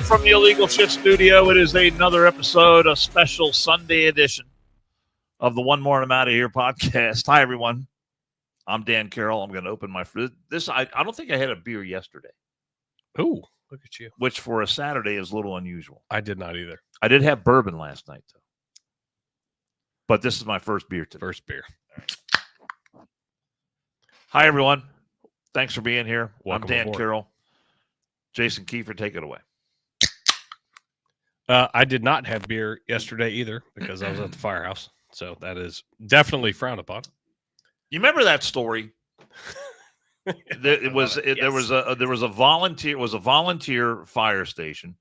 from the Illegal Shit Studio. It is another episode, a special Sunday edition of the One More and I'm Out of Here podcast. Hi, everyone. I'm Dan Carroll. I'm going to open my fridge. I don't think I had a beer yesterday. Oh, look at you. Which for a Saturday is a little unusual. I did not either. I did have bourbon last night, though. But this is my first beer today. First beer. Hi, everyone. Thanks for being here. Welcome I'm Dan aboard. Carroll. Jason Kiefer, take it away. I did not have beer yesterday either because I was at the firehouse. So that is definitely frowned upon. You remember that story? There was a volunteer. It was a volunteer fire station,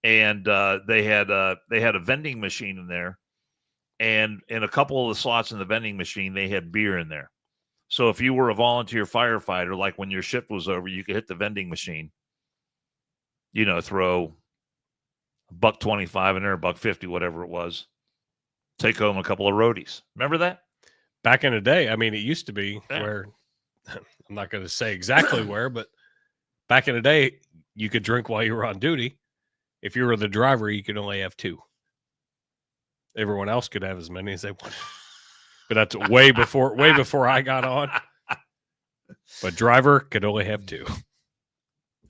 and they had a vending machine in there, and in a couple of the slots in the vending machine, they had beer in there. So if you were a volunteer firefighter, like when your shift was over, you could hit the vending machine. You know, throw $1.25 in there, $1.50, whatever it was. Take home a couple of roadies. Remember that? Back in the day, I mean, it used to be where, I'm not going to say exactly where, but back in the day, you could drink while you were on duty. If you were the driver, you could only have two. Everyone else could have as many as they wanted. But that's way before I got on. But driver could only have two.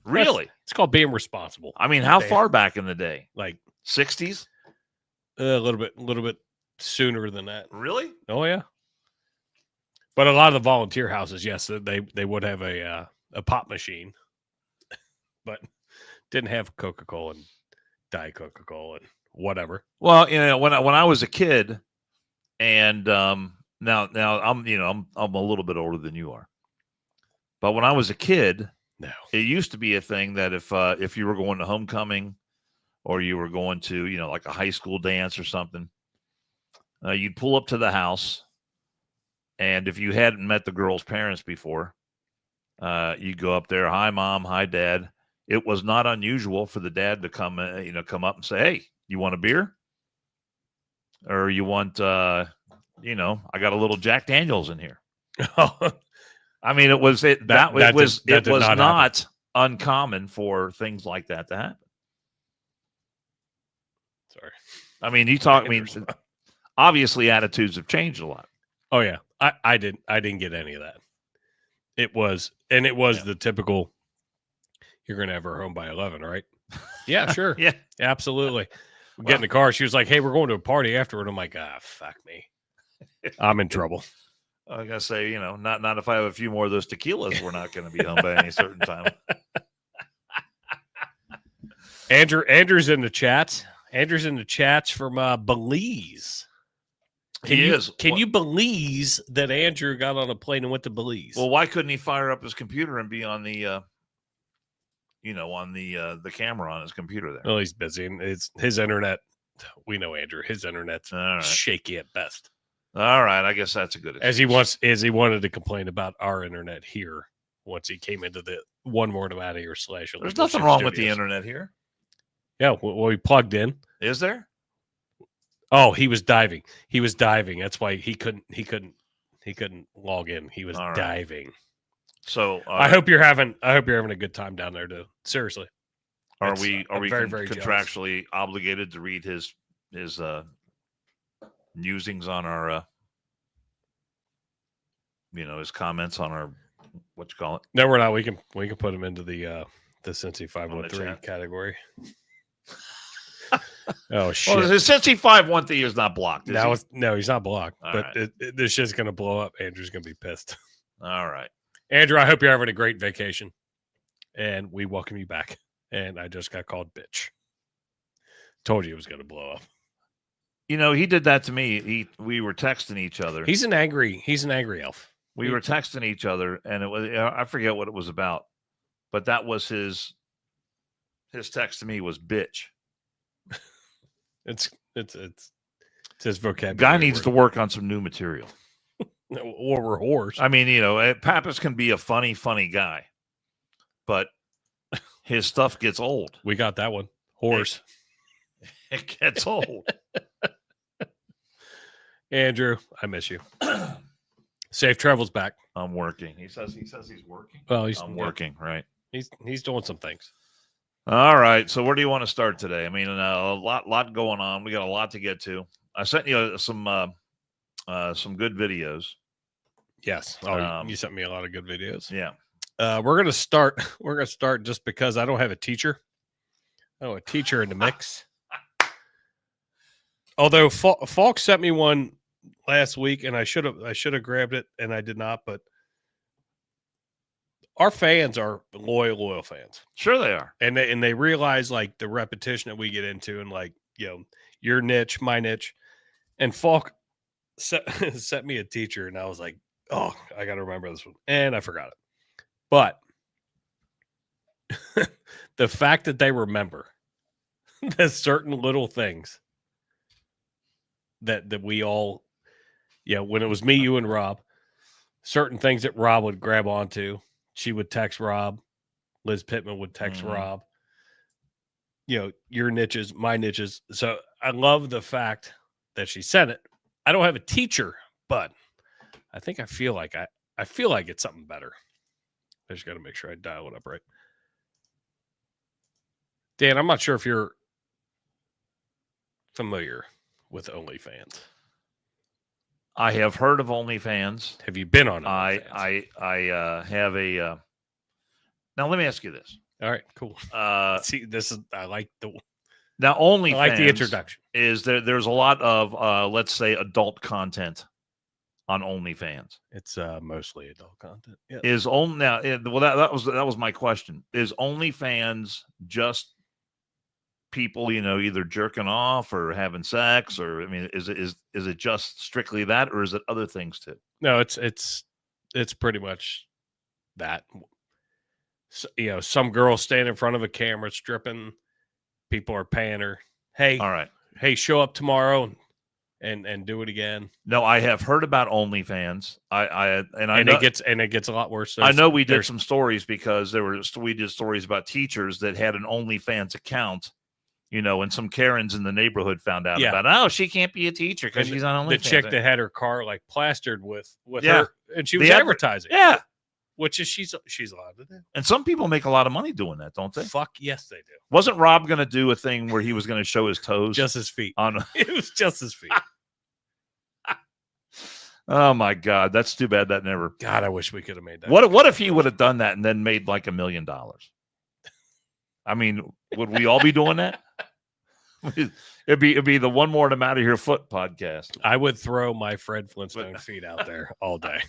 Really? It's called being responsible. I mean, how far back in the day? Like 60s? A little bit sooner than that. Really? Oh yeah. But a lot of the volunteer houses, yes, they would have a pop machine, but didn't have Coca-Cola and Diet Coca-Cola and whatever. Well, you know, when I was a kid, and now I'm a little bit older than you are, but when I was a kid, no, it used to be a thing that if you were going to homecoming, or you were going to like a high school dance or something, you'd pull up to the house. And if you hadn't met the girl's parents before, you'd go up there. Hi, Mom. Hi, Dad. It was not unusual for the dad to come up and say, "Hey, you want a beer? Or you want, I got a little Jack Daniels in here." I mean, it was not uncommon for things like that to happen. Sorry. I mean, obviously attitudes have changed a lot. Oh yeah. I didn't get any of that. It was the typical, you're going to have her home by 11, right? Yeah, sure. Yeah, absolutely. We get in the car. She was like, "Hey, we're going to a party afterward." I'm like, fuck me. I'm in trouble. I gotta say, not if I have a few more of those tequilas, we're not going to be home by any certain time. Andrew's in the chat. Andrew's in the chats from Belize. Can you believe that Andrew got on a plane and went to Belize? Well, why couldn't he fire up his computer and be on the, the camera on his computer there? Well, he's busy, and his internet. We know Andrew. His internet's shaky at best. All right, I guess that's a good excuse. As he wanted to complain about our internet here once he came into the One More to Out of Here / There's nothing wrong with the internet here. Yeah, well, he plugged in. Is there? Oh, he was diving. That's why he couldn't log in. He was diving. So I hope you're having a good time down there too. Seriously. Are we very, very contractually obligated to read his musings on our his comments on our what you call it? No, we're not. We can put him into the Cincy 513 category. Oh shit! Well, since he 513 is not blocked. No, he's not blocked. All but right. This shit's gonna blow up. Andrew's gonna be pissed. All right, Andrew. I hope you're having a great vacation, and we welcome you back. And I just got called bitch. Told you it was gonna blow up. He did that to me. We were texting each other. He's an angry elf. We were texting each other, and it was I forget what it was about, but that was his text to me was bitch. It's his vocabulary. Guy needs to work on some new material. Or we're whores. I mean, Pappas can be a funny guy, but his stuff gets old. We got that one. Horse. It gets old. Andrew, I miss you. Safe travels back. I'm working. He says he's working. Well, I'm working, right? He's doing some things. All right. So where do you want to start today? I mean, a lot going on. We got a lot to get to. I sent you some good videos. Yes. Oh, you sent me a lot of good videos. Yeah. We're gonna start. We're gonna start just because I don't have a teacher. Oh, a teacher in the mix. Although Falk sent me one last week, and I should have grabbed it, and I did not. But our fans are loyal fans. Sure, they are, and they realize like the repetition that we get into, and like your niche, my niche, and Falk sent me a teacher, and I was like, oh, I got to remember this one, and I forgot it. But the fact that they remember the certain little things that we all, when it was me, you, and Rob, certain things that Rob would grab onto, she would text Rob, Liz Pittman would text Rob, your niches, my niches. So I love the fact that she said it. I don't have a teacher, but I think I feel like it's something better. I just got to make sure I dial it up right. Dan, I'm not sure if you're familiar with OnlyFans. I have heard of OnlyFans. Have you been on OnlyFans? I have a. Now let me ask you this. All right, cool. See, this is I like the introduction. Is there's a lot of let's say adult content on OnlyFans. It's mostly adult content. Yeah. That was my question. Is OnlyFans just people, either jerking off or having sex, or I mean, is it just strictly that, or is it other things too? No, it's pretty much that. So, some girl standing in front of a camera stripping. People are paying her. Hey, all right. Hey, show up tomorrow and do it again. No, I have heard about OnlyFans. It gets a lot worse. I know we did some stories because we did stories about teachers that had an OnlyFans account, and some Karens in the neighborhood found out about it. Oh, she can't be a teacher because she's on OnlyFans. The chick that had her car like plastered with her, and she was advertising. Yeah. Which is she's allowed to do. And some people make a lot of money doing that, don't they? Fuck yes, they do. Wasn't Rob going to do a thing where he was going to show his toes? Just his feet. It was just his feet. Oh my God, that's too bad that never. God, I wish we could have made that. What if he would have done that and then made like $1 million? I mean, would we all be doing that? It'd be the One More and I'm Out of Here Foot podcast. I would throw my Fred Flintstone feet out there all day.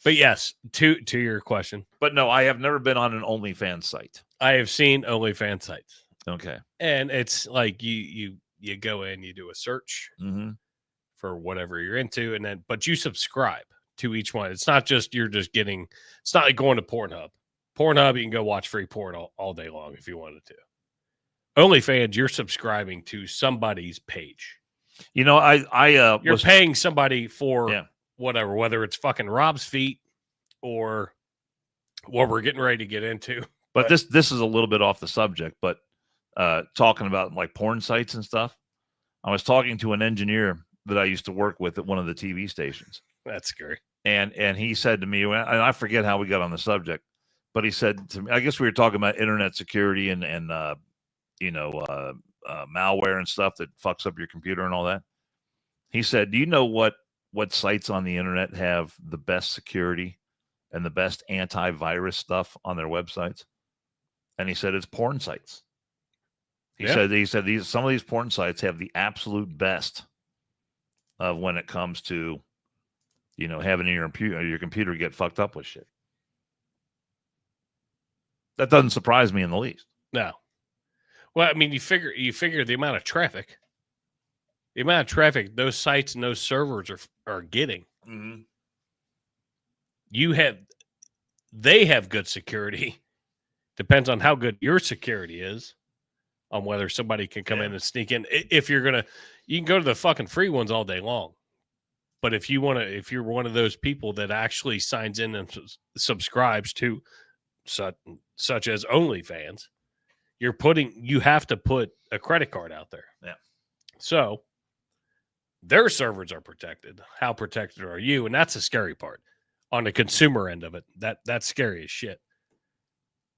But yes, to your question. But no, I have never been on an OnlyFans site. I have seen OnlyFans sites. Okay. And it's like you go in, you do a search for whatever you're into, but you subscribe to each one. It's not just it's not like going to Pornhub. Pornhub, you can go watch free porn all day long if you wanted to. OnlyFans, you're subscribing to somebody's page. You're paying somebody for whatever, whether it's fucking Rob's feet or what we're getting ready to get into. But this is a little bit off the subject, but talking about like porn sites and stuff, I was talking to an engineer that I used to work with at one of the TV stations. That's scary. And he said to me, and I forget how we got on the subject, but he said to me, I guess we were talking about internet security and malware and stuff that fucks up your computer and all that. He said, do you know what sites on the internet have the best security and the best antivirus stuff on their websites? And he said, it's porn sites. He said some of these porn sites have the absolute best of when it comes to, having your computer get fucked up with shit. That doesn't surprise me in the least. No. Well, I mean, you figure the amount of traffic those sites and those servers are getting. Mm-hmm. They have good security. Depends on how good your security is, on whether somebody can come in and sneak in. If you can go to the fucking free ones all day long. But if you're one of those people that actually signs in and subscribes to such as OnlyFans, you have to put a credit card out there. Yeah. So their servers are protected. How protected are you? And that's the scary part. On the consumer end of it, that's scary as shit.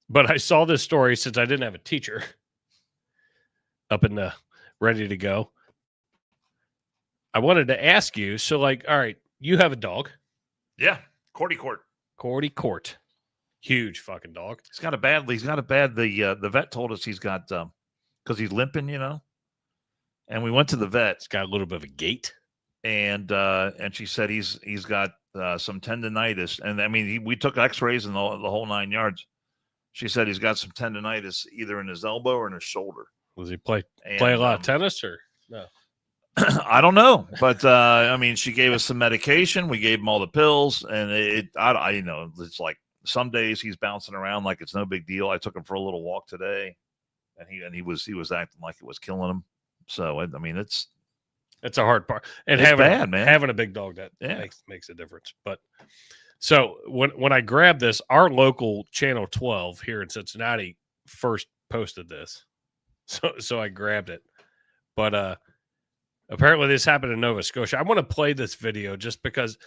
But I saw this story since I didn't have a teacher up in the ready to go. I wanted to ask you. So, like, all right, you have a dog, Yeah, Cordy Court. Cordy Court, huge fucking dog. He's got a bad. The vet told us he's got because he's limping, and we went to the vet. It's got a little bit of a gait, and she said he's got some tendonitis, and I mean we took X-rays and the whole 9 yards. She said he's got some tendonitis either in his elbow or in his shoulder. Does he play a lot of tennis or no? I don't know, but I mean, she gave us some medication. We gave him all the pills, and it's like some days he's bouncing around like it's no big deal. I took him for a little walk today, and he was acting like it was killing him. So I mean, it's a hard part, and it's bad, man. Having a big dog that makes a difference. But so when I grabbed this, our local channel 12 here in Cincinnati first posted this, so I grabbed it, but apparently this happened in Nova Scotia. I want to play this video just because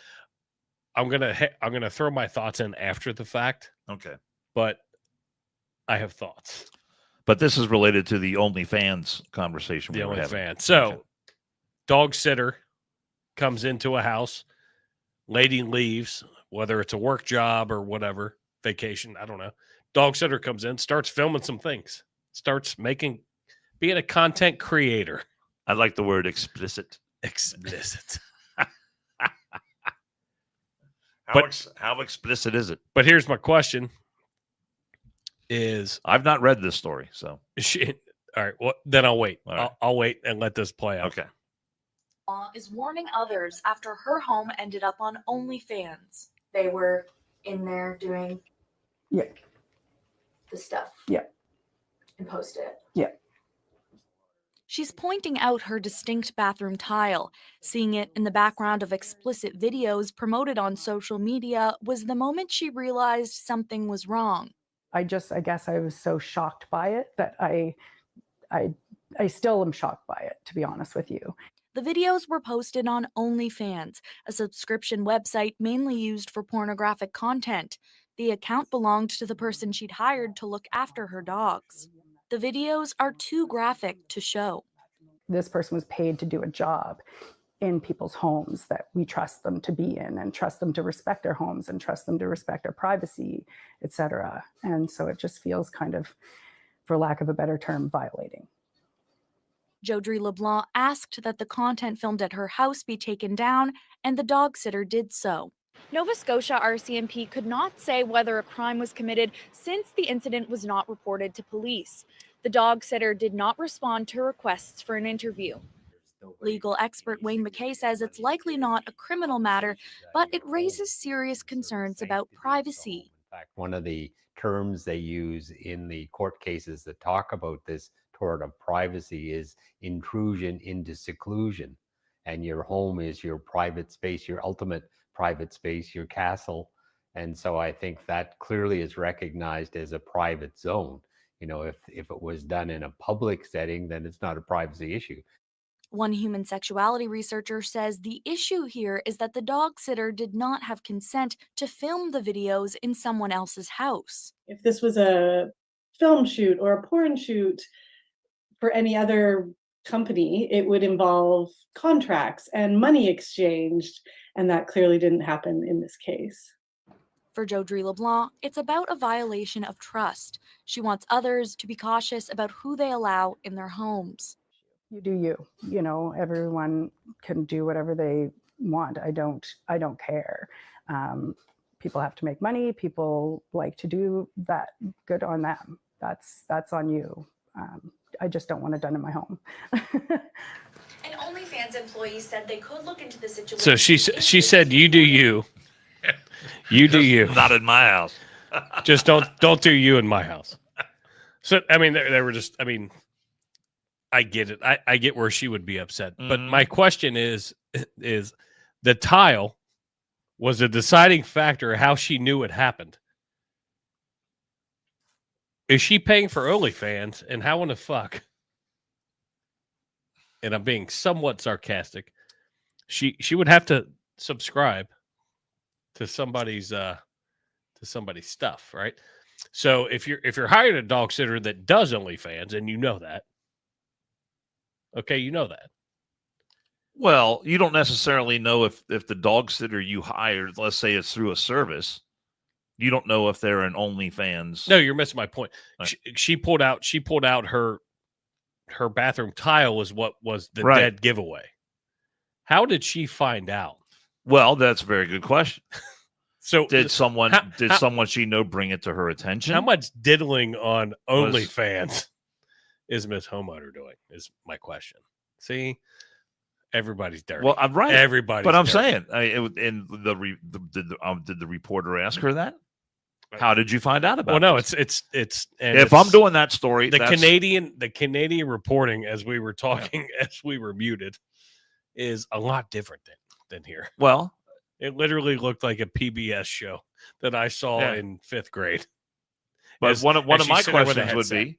I'm gonna throw my thoughts in after the fact. Okay, but I have thoughts. But this is related to the OnlyFans conversation. The OnlyFans. So, okay. Dog sitter comes into a house. Lady leaves, whether it's a work job or whatever, vacation, I don't know. Dog sitter comes in, starts filming some things, starts being a content creator. I like the word explicit. Explicit. How explicit is it? But here's my question: I've not read this story, so all right. Well, then I'll wait. Right. I'll wait and let this play out. Okay. Is warning others after her home ended up on OnlyFans. They were in there doing the stuff. Yeah. And posted it. Yeah. She's pointing out her distinct bathroom tile. Seeing it in the background of explicit videos promoted on social media was the moment she realized something was wrong. I guess I was so shocked by it that I still am shocked by it, to be honest with you. The videos were posted on OnlyFans, a subscription website mainly used for pornographic content. The account belonged to the person she'd hired to look after her dogs. The videos are too graphic to show. This person was paid to do a job in people's homes that we trust them to be in and trust them to respect their homes and trust them to respect their privacy, etc. And so it just feels kind of, for lack of a better term, violating. Jodrie LeBlanc asked that the content filmed at her house be taken down, and the dog sitter did so. Nova Scotia RCMP could not say whether a crime was committed since the incident was not reported to police. The dog sitter did not respond to requests for an interview. Legal expert Wayne McKay says it's likely not a criminal matter, but it raises serious concerns about privacy. In fact, one of the terms they use in the court cases that talk about this tort of privacy is intrusion into seclusion. And your home is your private space, your ultimate private space, your castle. And so I think that clearly is recognized as a private zone. If it was done in a public setting, then it's not a privacy issue. One human sexuality researcher says the issue here is that the dog sitter did not have consent to film the videos in someone else's house. If this was a film shoot or a porn shoot for any other company, it would involve contracts and money exchanged, and that clearly didn't happen in this case. For Jodrie LeBlanc, it's about a violation of trust. She wants others to be cautious about who they allow in their homes. You do you. Everyone can do whatever they want. I don't care. People have to make money. People like to do that. Good on them. That's on you. I just don't want it done in my home. An OnlyFans employee said they could look into the situation. So she said, "You do you. You do you. Not in my house. Just don't do you in my house." So I mean, they were just. I mean, I get it. I get where she would be upset. Mm-hmm. But my question is the tile was a deciding factor how she knew it happened. Is she paying for OnlyFans, and how in the fuck? And I'm being somewhat sarcastic. She would have to subscribe to somebody's stuff, right? So if you're hiring a dog sitter that does OnlyFans, and you know that, okay, you know that. Well, you don't necessarily know if the dog sitter you hired, let's say it's through a service, you don't know if they're an OnlyFans. No, you're missing my point. Right. She pulled out her bathroom tile was what was the Right. dead giveaway. How did she find out? Well, that's a very good question. So Did someone how- someone she know bring it to her attention? how much diddling on OnlyFans is Miss Homeowner doing? Is my question. See, everybody's dirty. Well, I'm right. Everybody's But I'm dirty. saying, did the reporter ask her that? How did you find out about? Well, no, this? it's If I'm doing that story, the Canadian reporting, as we were talking, as we were muted, is a lot different than here. Well, It literally looked like a PBS show that I saw Yeah. in 5th grade. but As- one of as she's my sitting there with a questions would headset.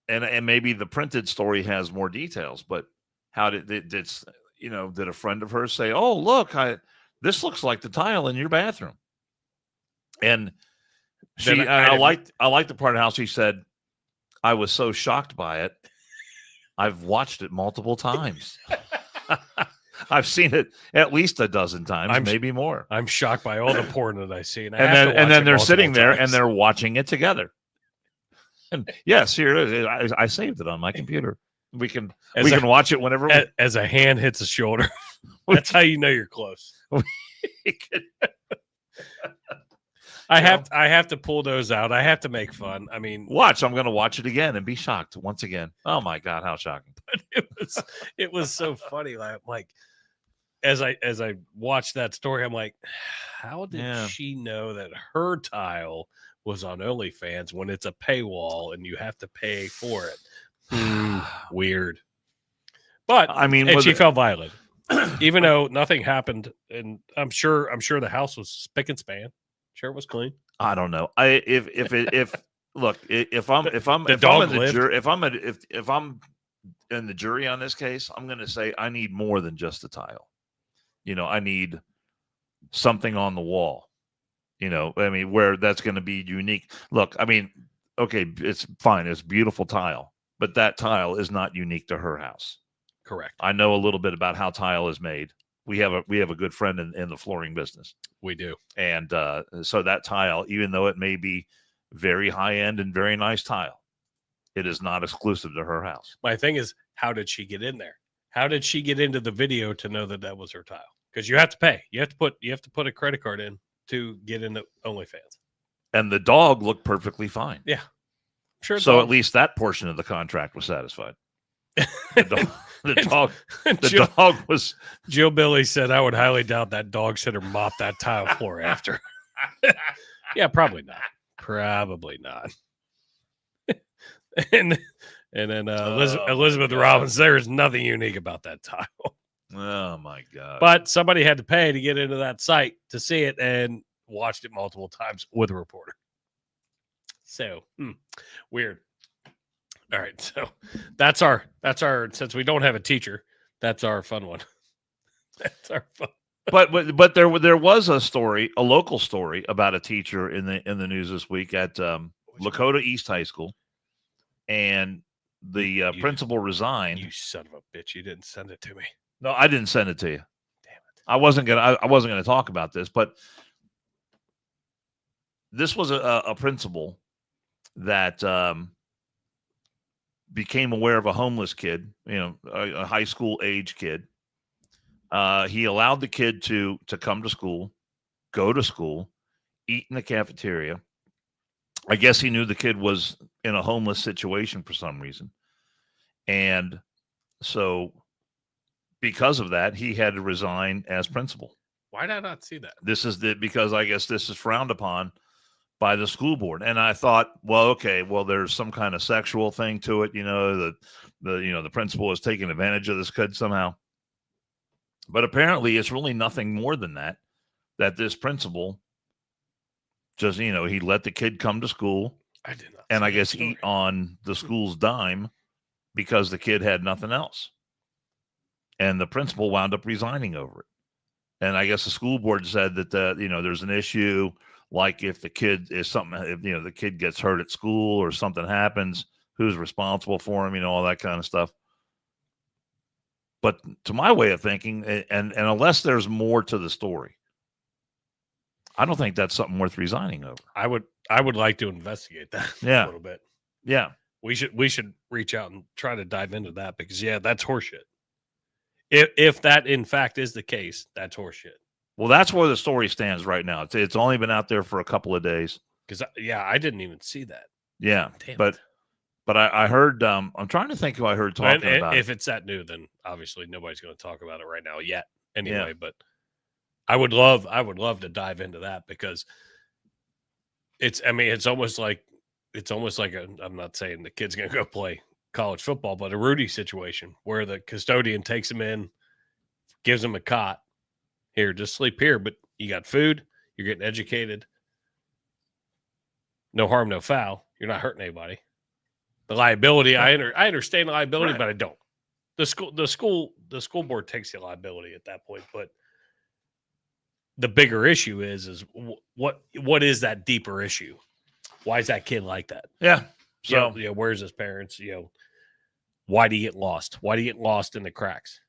be, and maybe the printed story has more details, but how did did a friend of hers say, "Oh, look, this looks like the tile in your bathroom," and Then I liked the part of how she said, "I was so shocked by it, I've watched it multiple times." I've seen it at least a dozen times, maybe more. I'm shocked by all the porn that I see, and then they're sitting there and times. they're watching it together. And yes, here it is. I saved it on my computer. We can watch it whenever as a hand hits a shoulder. That's how you know you're close. we can. I have to pull those out. I have to make fun. I mean, Watch. I'm going to watch it again and be shocked once again. Oh my God, how shocking! it was so funny. Like as I watched that story, I'm like, how did she know that her tile was on OnlyFans when it's a paywall and you have to pay for it? Weird. But I mean, and she felt violated, even though nothing happened. And I'm sure the house was spick and span. Sure, it was clean. I don't know. If I'm in the jury on this case, I'm going to say I need more than just a tile. I need something on the wall. I mean, where that's going to be unique. Look, I mean, okay, it's fine. It's beautiful tile, but that tile is not unique to her house. Correct. I know a little bit about how tile is made. We have a good friend in the flooring business. We do. And so that tile, even though it may be very high end and very nice tile, it is not exclusive to her house. My thing is, how did she get in there? How did she get into the video to know that was her tile? Because you have to pay. You have to put a credit card in to get into OnlyFans. And the dog looked perfectly fine. Yeah. Sure. So at least that portion of the contract was satisfied. The dog was. Joe Billy said, I would highly doubt that dog sitter mopped that tile floor after. Yeah, probably not. Probably not. and then Elizabeth Robbins, there is nothing unique about that tile. Oh my God. But somebody had to pay to get into that site to see it and watched it multiple times with a reporter. So weird. All right, so that's our since we don't have a teacher, that's our fun one. That's our fun. But there was a local story about a teacher in the news this week at Lakota East High School, and the principal resigned. You son of a bitch! You didn't send it to me. No, I didn't send it to you. Damn it! I wasn't gonna talk about this, but this was a principal that became aware of a homeless kid, a high school age kid. He allowed the kid to come to school, go to school, eat in the cafeteria. I guess he knew the kid was in a homeless situation for some reason. And so because of that, he had to resign as principal. Why did I not see that? Because I guess this is frowned upon by the school board. And I thought, well, okay, there's some kind of sexual thing to it. The principal is taking advantage of this kid somehow. But apparently it's really nothing more than that this principal just, he let the kid come to school. I did not. And I guess eat on the school's dime because the kid had nothing else. And the principal wound up resigning over it. And I guess the school board said that, there's an issue. Like if the kid is something, if the kid gets hurt at school or something happens, who's responsible for him? All that kind of stuff. But to my way of thinking, and unless there's more to the story, I don't think that's something worth resigning over. I would like to investigate that Yeah. a little bit. Yeah. We should reach out and try to dive into that because that's horseshit. If that in fact is the case, that's horseshit. Well, that's where the story stands right now. It's only been out there for a couple of days. Because I didn't even see that. Yeah, Damn but I heard. I'm trying to think who I heard talking about. If it's that new, then obviously nobody's going to talk about it right now yet. Anyway, but I would love to dive into that because it's almost like I'm not saying the kid's going to go play college football, but a Rudy situation where the custodian takes him in, gives him a cot. Here, just sleep here, but you got food, you're getting educated. No harm, no foul. You're not hurting anybody. The liability, I understand the liability, Right. but I don't. The school board takes the liability at that point, but the bigger issue is what is that deeper issue? Why is that kid like that? Yeah. So where's his parents? Why do you get lost? Why do you get lost in the cracks?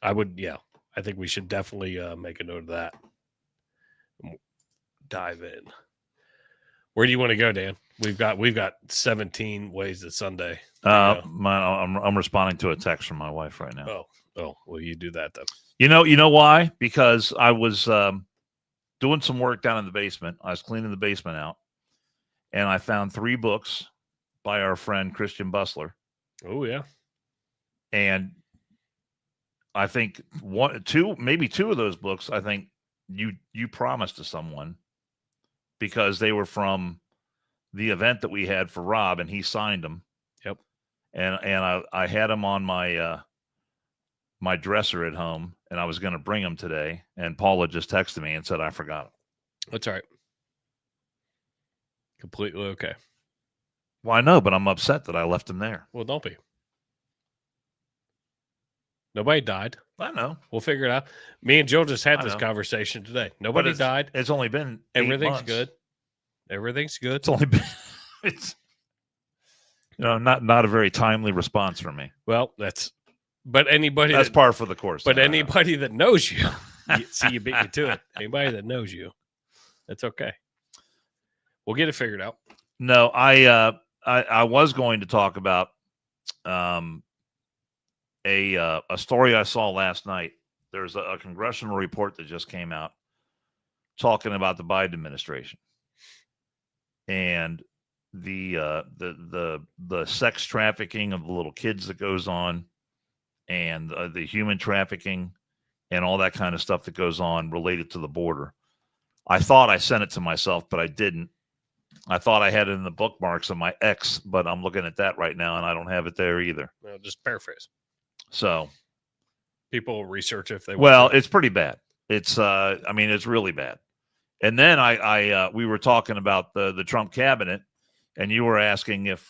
I think we should definitely make a note of that. Dive in. Where do you want to go, Dan? We've got 17 ways to Sunday. I'm responding to a text from my wife right now. Oh, well, you do that then. You know why? Because I was doing some work down in the basement. I was cleaning the basement out, and I found 3 books by our friend Christian Bustler. Oh yeah, and I think maybe two of those books, I think you promised to someone because they were from the event that we had for Rob, and he signed them. Yep. And I had them on my my dresser at home, and I was going to bring them today. And Paula just texted me and said I forgot them. That's all right. Completely okay. Well, I know, but I'm upset that I left them there. Well, don't be. Nobody died. I know. We'll figure it out. Me and Jill just had this conversation today. Nobody died. It's only been 8 Everything's months. good. Everything's good. It's only been it's not a very timely response from me. Well, that's that's par for the course. But anybody that knows you, you beat me to it. Anybody that knows you, that's okay. We'll get it figured out. No, I was going to talk about a story I saw last night. There's a congressional report that just came out talking about the Biden administration and the sex trafficking of the little kids that goes on, and the human trafficking and all that kind of stuff that goes on related to the border. I thought I sent it to myself, but I didn't. I thought I had it in the bookmarks of my ex, but I'm looking at that right now and I don't have it there either. No, just paraphrase. So people will research if they want. Well, it's pretty bad. It's it's really bad. And then we were talking about the Trump cabinet, and you were asking if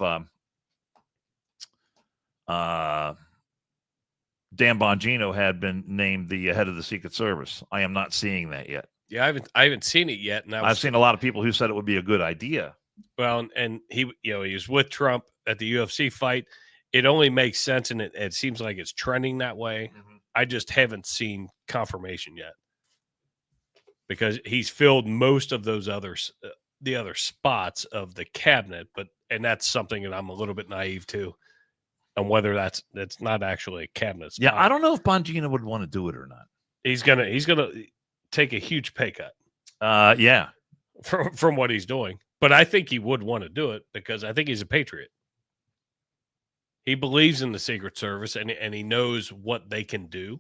Dan Bongino had been named the head of the Secret Service. I am not seeing that yet. Yeah, I haven't seen it yet, and I've seen a lot of people who said it would be a good idea. Well, and he was with Trump at the UFC fight. It only makes sense, and it seems like it's trending that way. Mm-hmm. I just haven't seen confirmation yet because he's filled most of those the other spots of the cabinet, and that's something that I'm a little bit naive to. On whether that's not actually a cabinet spot. Yeah, I don't know if Bongino would want to do it or not. He's gonna take a huge pay cut. Yeah, from what he's doing, but I think he would want to do it because I think he's a patriot. He believes in the Secret Service and he knows what they can do,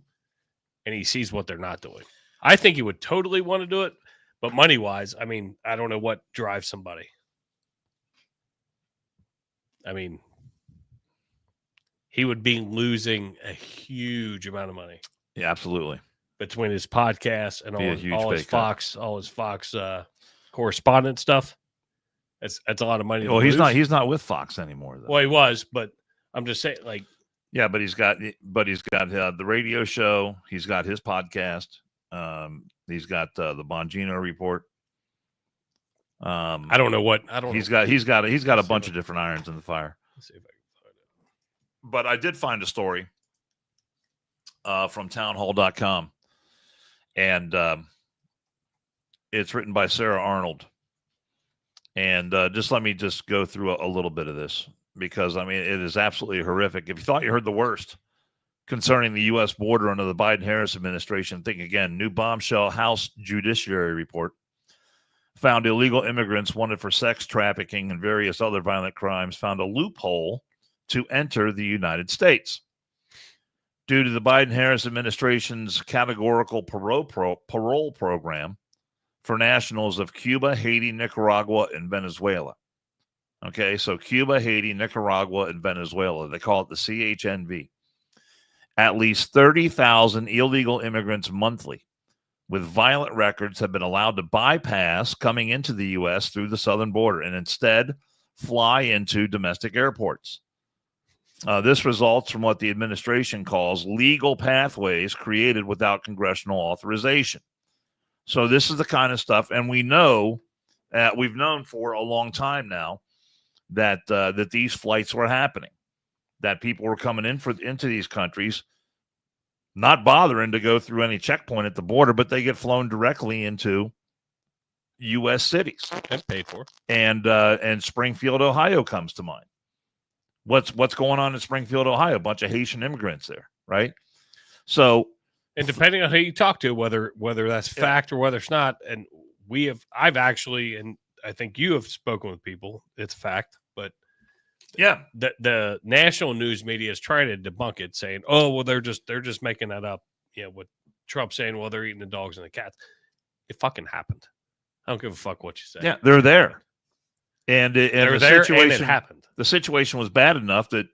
and he sees what they're not doing. I think he would totally want to do it, but money wise, I don't know what drives somebody. He would be losing a huge amount of money. Yeah, absolutely. Between his podcast and all his Fox correspondent stuff. That's a lot of money. Well, he's not with Fox anymore, though. Well, he was, but I'm just saying, yeah, but he's got the radio show. He's got his podcast. He's got the Bongino report. I don't know what He's got a bunch of different irons in the fire. Let's see if I can find it. But I did find a story from townhall.com, and it's written by Sarah Arnold. And just let me just go through a little bit of this, because, I mean, it is absolutely horrific. If you thought you heard the worst concerning the U.S. border under the Biden-Harris administration, think again. New bombshell House Judiciary report found illegal immigrants wanted for sex trafficking and various other violent crimes found a loophole to enter the United States. Due to the Biden-Harris administration's categorical parole program for nationals of Cuba, Haiti, Nicaragua, and Venezuela. Okay, so Cuba, Haiti, Nicaragua, and Venezuela. They call it the CHNV. At least 30,000 illegal immigrants monthly with violent records have been allowed to bypass coming into the U.S. through the southern border and instead fly into domestic airports. This results from what the administration calls legal pathways created without congressional authorization. So this is the kind of stuff, and we know, we've known for a long time now that that these flights were happening, that people were coming into these countries, not bothering to go through any checkpoint at the border, but they get flown directly into U.S. cities. And paid for. And Springfield, Ohio comes to mind. What's going on in Springfield, Ohio? A bunch of Haitian immigrants there, right? So. And depending on who you talk to, whether that's fact or whether it's not, and I've actually, and I think you have spoken with people, it's fact, but yeah, the national news media is trying to debunk it, saying, "Oh, well, they're just making that up." You know, what Trump's saying, well, they're eating the dogs and the cats. It fucking happened. I don't give a fuck what you say. Yeah, they're there, and they're there, and it happened. The situation was bad enough that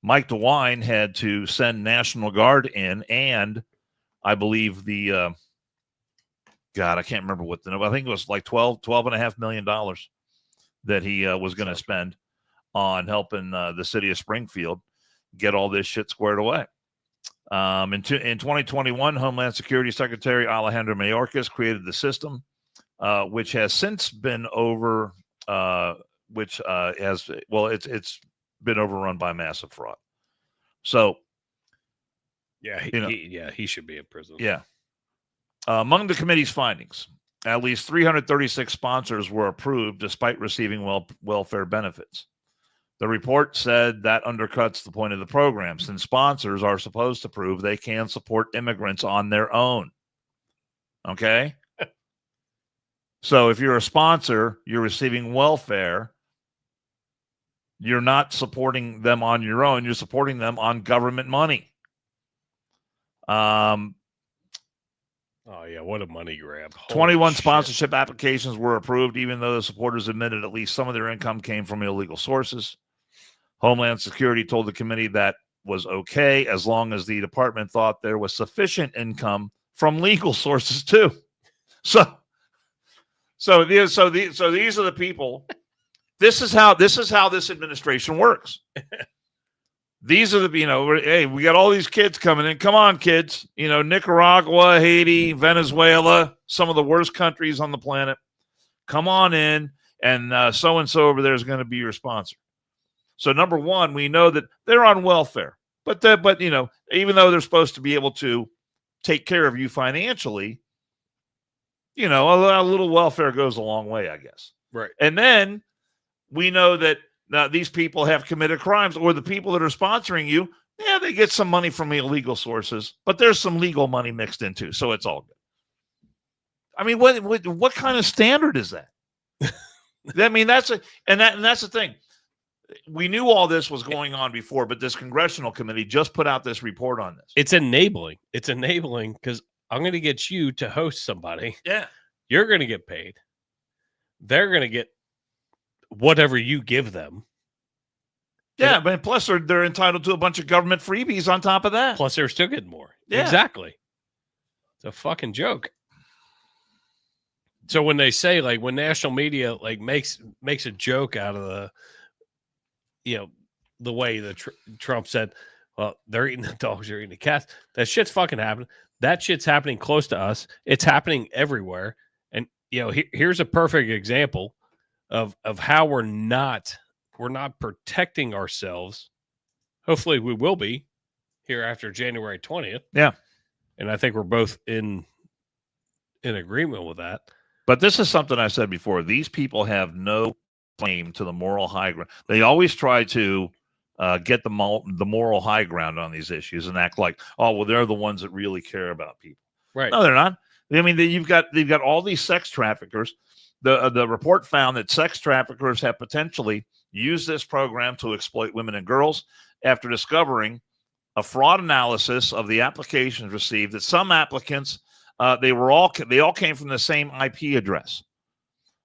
Mike DeWine had to send National Guard in, and I believe I can't remember what I think it was like $12.5 million that he was going to spend on helping the city of Springfield get all this shit squared away. In 2021, Homeland Security Secretary Alejandro Mayorkas created the system, which has since been it's been overrun by massive fraud. So. Yeah, he should be in prison. Yeah. Among the committee's findings, at least 336 sponsors were approved despite receiving welfare benefits. The report said that undercuts the point of the program, since sponsors are supposed to prove they can support immigrants on their own. Okay? So if you're a sponsor, you're receiving welfare, you're not supporting them on your own, you're supporting them on government money. Oh yeah, what a money grab. 21 sponsorship applications were approved, even though the supporters admitted at least some of their income came from illegal sources. Homeland Security told the committee that was okay as long as the department thought there was sufficient income from legal sources too. So these are the people. This is how this administration works. These are the, hey, we got all these kids coming in. Come on, kids. Nicaragua, Haiti, Venezuela, some of the worst countries on the planet. Come on in, and so-and-so over there is going to be your sponsor. So, number one, we know that they're on welfare. But even though they're supposed to be able to take care of you financially, a little welfare goes a long way, I guess. Right. And then we know that these people have committed crimes, or the people that are sponsoring you, they get some money from illegal sources, but there's some legal money mixed in too, so it's all good. I mean, what kind of standard is that? I mean, that's the thing. We knew all this was going on before, but this congressional committee just put out this report on this. It's enabling. It's enabling because I'm going to get you to host somebody. Yeah. You're going to get paid. They're going to get whatever you give them. Yeah, but plus they're entitled to a bunch of government freebies on top of that. Plus they're still getting more. Yeah. Exactly. It's a fucking joke. So when they say, like, when national media makes a joke out of the way that Trump said, well, they're eating the dogs, they're eating the cats. That shit's fucking happening. That shit's happening close to us. It's happening everywhere. And here's a perfect example of how we're not protecting ourselves. Hopefully we will be here after January 20th. Yeah. And I think we're both in agreement with that. But this is something I said before. These people have no claim to the moral high ground. They always try to get the moral high ground on these issues and act like, oh, well, they're the ones that really care about people. Right. No, they're not. I mean, they've got all these sex traffickers. The report found that sex traffickers have potentially used this program to exploit women and girls after discovering a fraud analysis of the applications received that some applicants, they all came from the same IP address.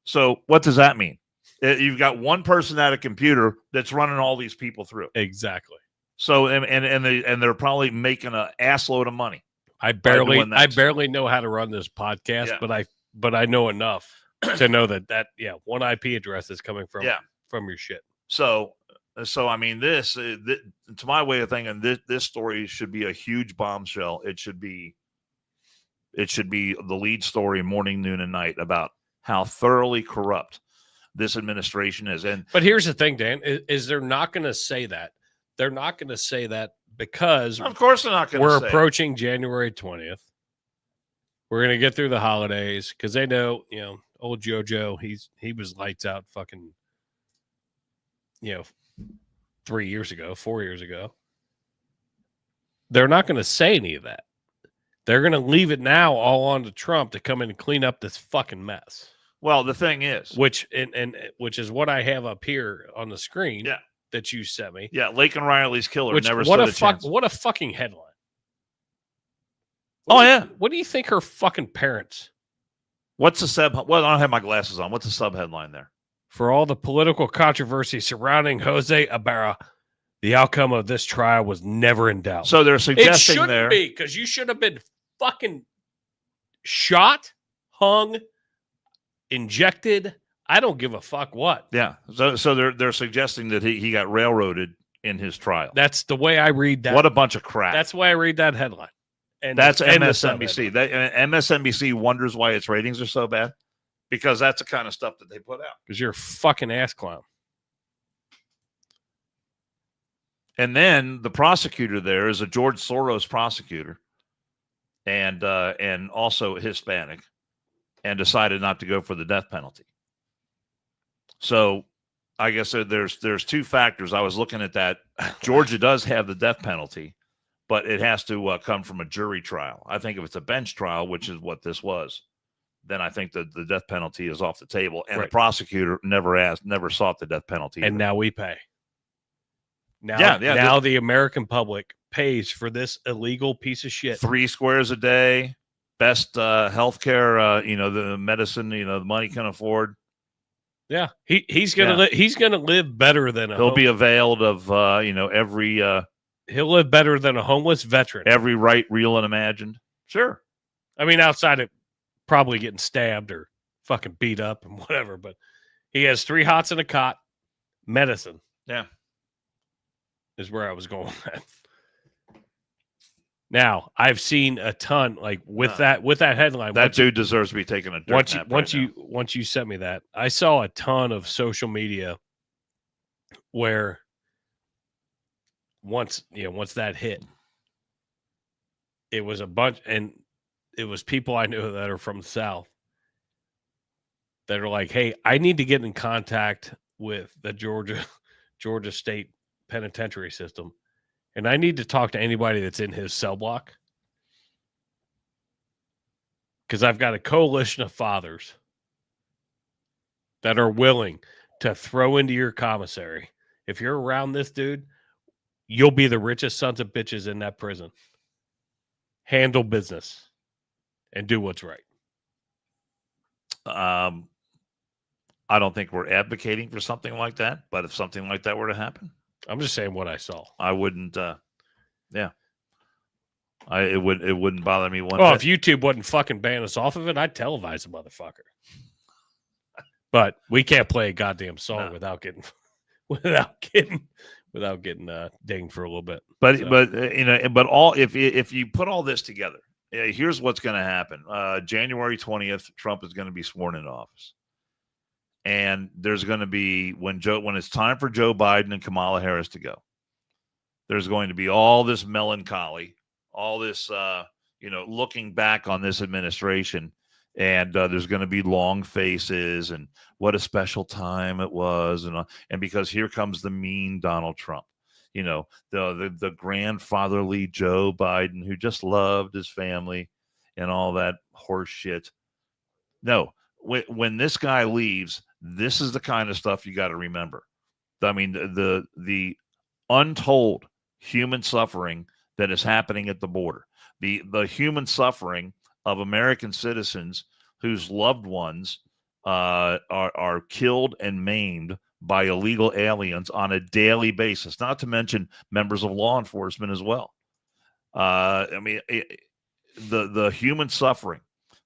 So what does that mean? You've got one person at a computer that's running all these people through. Exactly. So and they're probably making an ass load of money. I barely know how to run this podcast, Yeah. but I know enough to know that one IP address is coming from your shit. So I mean, this to my way of thinking, this story should be a huge bombshell. It should be the lead story morning, noon, and night about how thoroughly corrupt this administration is. But here's the thing, Dan, is they're not going to say that. They're not going to say that because of course they're not going to. We're approaching January 20th. We're going to get through the holidays because they know, old JoJo, he was lights out fucking, 4 years ago. They're not going to say any of that. They're going to leave it now all on to Trump to come in and clean up this fucking mess. Well, the thing is, which is what I have up here on the screen. Yeah. That you sent me. Yeah, Laken Riley's killer never stood a chance. What a fucking headline. What do you think her fucking parents? What's the sub? Well, I don't have my glasses on. What's the sub headline there? For all the political controversy surrounding Jose Ibarra, the outcome of this trial was never in doubt. So they're suggesting it shouldn't be, because you should have been fucking shot, hung, injected. I don't give a fuck what. Yeah. So they're suggesting that he got railroaded in his trial. That's the way I read that. What a bunch of crap. That's why I read that headline. And that's MSNBC. MSNBC wonders why its ratings are so bad, because that's the kind of stuff that they put out. Because you're a fucking ass clown. And then the prosecutor there is a George Soros prosecutor, and also Hispanic, and decided not to go for the death penalty. So I guess there's two factors. I was looking at that. Georgia does have the death penalty, but it has to come from a jury trial. I think if it's a bench trial, which is what this was, then I think that the death penalty is off the table. And the prosecutor never sought the death penalty. And now we pay. Now the American public pays for this illegal piece of shit. $3 a day, best healthcare, the medicine, the money can afford. Yeah, he's gonna live better than he'll be availed of every. He'll live better than a homeless veteran. Every right, real, and imagined. Sure. I mean, outside of probably getting stabbed or fucking beat up and whatever, but he has 3 hots and a cot, medicine. Yeah, is where I was going with that. Now, I've seen a ton, like with that headline. That dude deserves to be taking a dirt nap. Once you sent me that, I saw a ton of social media where once that hit, it was a bunch, and it was people I knew that are from the South that are like, "Hey, I need to get in contact with the Georgia State Penitentiary system. And I need to talk to anybody that's in his cell block, because I've got a coalition of fathers that are willing to throw into your commissary. If you're around this dude, you'll be the richest sons of bitches in that prison. Handle business and do what's right." I don't think we're advocating for something like that, but if something like that were to happen, I'm just saying what I saw. I wouldn't. It wouldn't bother me one. Well, if YouTube wouldn't fucking ban us off of it, I'd televise the motherfucker. But we can't play a goddamn song without getting dinged for a little bit. But if you put all this together, here's what's going to happen. January 20th, Trump is going to be sworn into office. And there's going to be when it's time for Joe Biden and Kamala Harris to go, there's going to be all this melancholy, all this, looking back on this administration. And there's going to be long faces and what a special time it was. And because here comes the mean Donald Trump, the grandfatherly Joe Biden who just loved his family and all that horse shit. No, when this guy leaves, this is the kind of stuff you got to remember. I mean, the untold human suffering that is happening at the border, the human suffering of American citizens whose loved ones are killed and maimed by illegal aliens on a daily basis, not to mention members of law enforcement as well. The human suffering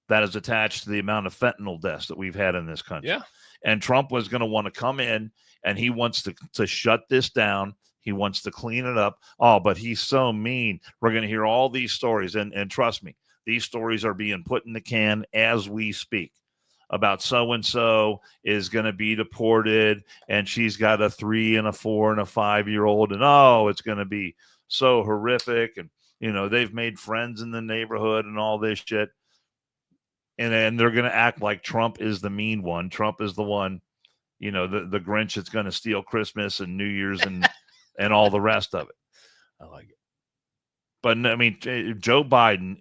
that is attached to the amount of fentanyl deaths that we've had in this country. Yeah. And Trump was going to want to come in and he wants to shut this down. He wants to clean it up. Oh, but he's so mean. We're going to hear all these stories. And trust me, these stories are being put in the can as we speak about so-and-so is going to be deported and she's got a 3 and a 4 and a 5-year-old. And, it's going to be so horrific. And, they've made friends in the neighborhood and all this shit. And they're going to act like Trump is the mean one. Trump is the one, the Grinch that's going to steal Christmas and New Year's and all the rest of it. I like it. But I mean, Joe Biden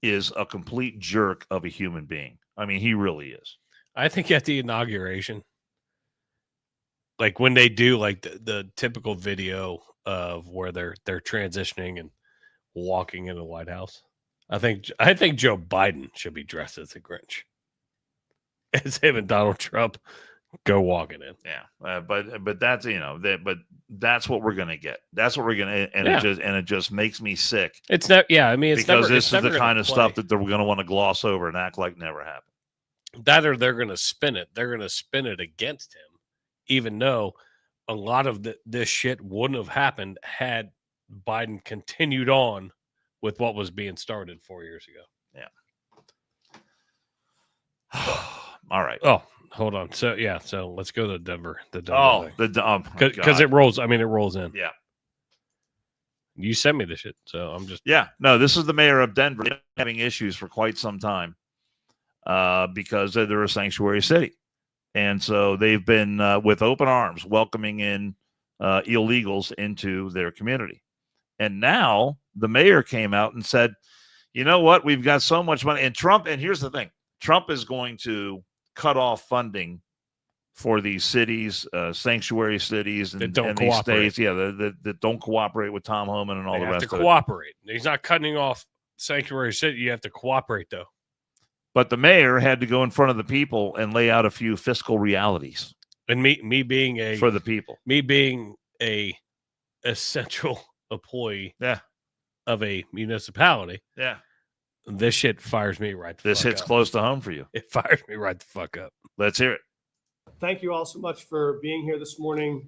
is a complete jerk of a human being. I mean, he really is. I think at the inauguration, like when they do like the typical video of where they're transitioning and walking in the White House, I think Joe Biden should be dressed as a Grinch. It's him and Donald Trump go walking in. Yeah, but that's but that's what we're gonna get. That's what we're gonna, and it just makes me sick. It's not. Yeah, I mean, because this is the kind of stuff that they're gonna want to gloss over and act like never happened. That or they're gonna spin it. They're gonna spin it against him, even though a lot of this shit wouldn't have happened had Biden continued on with what was being started 4 years ago. Yeah. All right. Oh, hold on. So let's go to Denver. Because it rolls. I mean, it rolls in. Yeah. You sent me the shit, so I'm just. Yeah. No, this is the mayor of Denver having issues for quite some time because they're a sanctuary city, and so they've been with open arms welcoming in illegals into their community, and now the mayor came out and said, "You know what? We've got so much money." And Trump. And here's the thing: Trump is going to cut off funding for these cities, sanctuary cities, and these states, that don't cooperate with Tom Homan and all the rest of it. Cooperate. He's not cutting off sanctuary city. You have to cooperate, though. But the mayor had to go in front of the people and lay out a few fiscal realities. And me being for the people, me being a essential employee, of a municipality, this shit fires me right the fuck up. This hits close to home for you. It fires me right the fuck up. Let's hear it. Thank you all so much for being here this morning.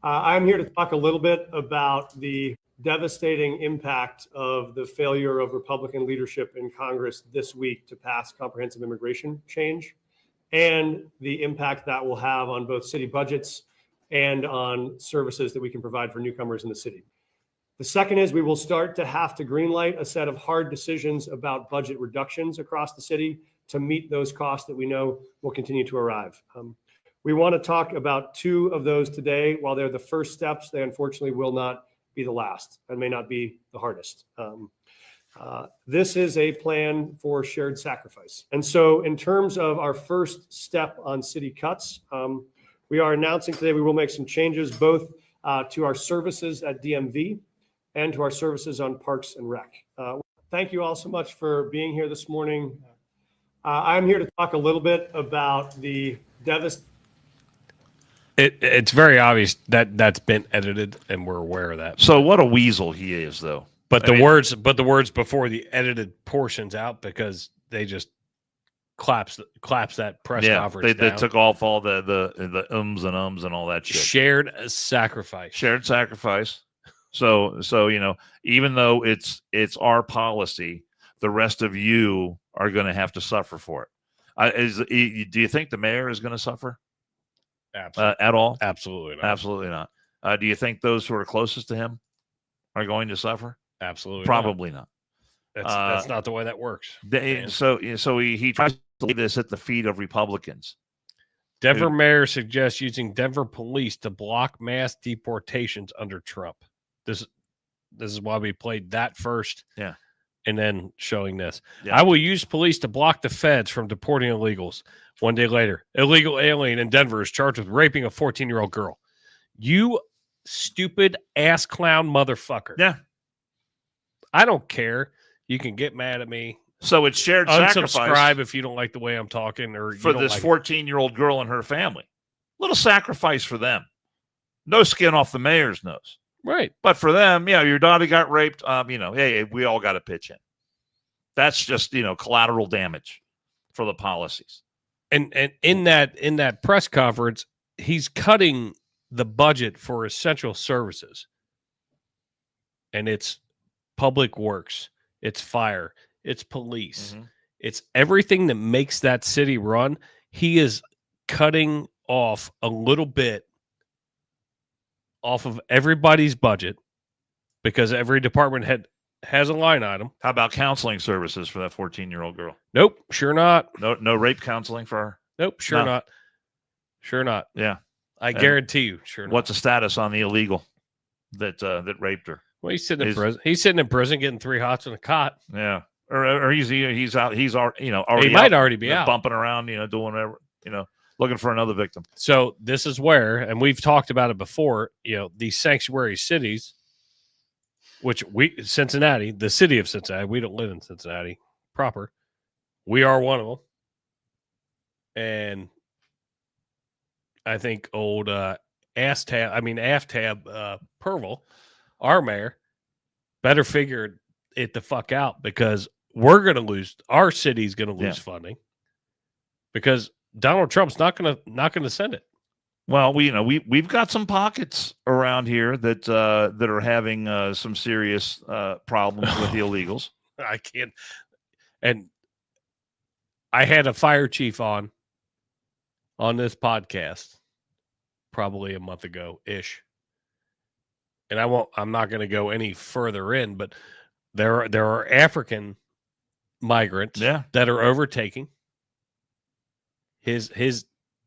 I'm here to talk a little bit about the devastating impact of the failure of Republican leadership in Congress this week to pass comprehensive immigration change and the impact that will have on both city budgets and on services that we can provide for newcomers in the city. The second is we will start to have to greenlight a set of hard decisions about budget reductions across the city to meet those costs that we know will continue to arrive. We want to talk about 2 of those today. While they're the first steps, they unfortunately will not be the last and may not be the hardest. This is a plan for shared sacrifice. And so in terms of our first step on city cuts, we are announcing today we will make some changes both to our services at DMV and to our services on Parks and Rec. Thank you all so much for being here this morning. I'm here to talk a little bit about the devastation. It's very obvious that that's been edited, and we're aware of that. So what a weasel he is, though. But the words before the edited portions out because they just claps that press conference. They took off all the ums and all that shit. Shared sacrifice. Shared sacrifice. So even though it's our policy, the rest of you are going to have to suffer for it. Do you think the mayor is going to suffer Absolutely. at all? Absolutely not. Absolutely not. Do you think those who are closest to him are going to suffer? Absolutely. Probably not. That's not the way that works. So he tries to leave this at the feet of Republicans. Denver mayor suggests using Denver police to block mass deportations under Trump. This is why we played that first. Yeah. And then showing this. Yeah. I will use police to block the feds from deporting illegals. One day later, illegal alien in Denver is charged with raping a 14-year-old girl. You stupid ass clown motherfucker. Yeah. I don't care. You can get mad at me. So it's shared Unsubscribe sacrifice if you don't like the way I'm talking, or for this 14-year-old girl and her family. Little sacrifice for them. No skin off the mayor's nose. Right. But for them, your daughter got raped. Hey, we all got to pitch in. That's just, collateral damage for the policies. And in that press conference, he's cutting the budget for essential services. And it's public works, it's fire, it's police, it's everything that makes that city run. He is cutting off a little bit off of everybody's budget because every department head has a line item. How about counseling services for that 14-year-old girl? Nope, sure not. No rape counseling for her? Nope, sure not. Sure not. Yeah. I guarantee you, sure not. What's the status on the illegal that raped her? Well, he's sitting in prison. He's sitting in prison getting 3 hots in a cot. Yeah. Or he's out. He's already, he might already be out. Bumping around, doing whatever, looking for another victim. So this is where, and we've talked about it before, these sanctuary cities, which Cincinnati, the city of Cincinnati, we don't live in Cincinnati proper. We are one of them. And I think old Aftab Pervil, our mayor, better figure it the fuck out, because we're going to lose, our city's going to lose funding because Donald Trump's not going to send it. Well, we've got some pockets around here that are having some serious problems with the illegals. I can't. And I had a fire chief on this podcast probably a month ago ish. And I'm not going to go any further in, but there are African migrants that are overtaking his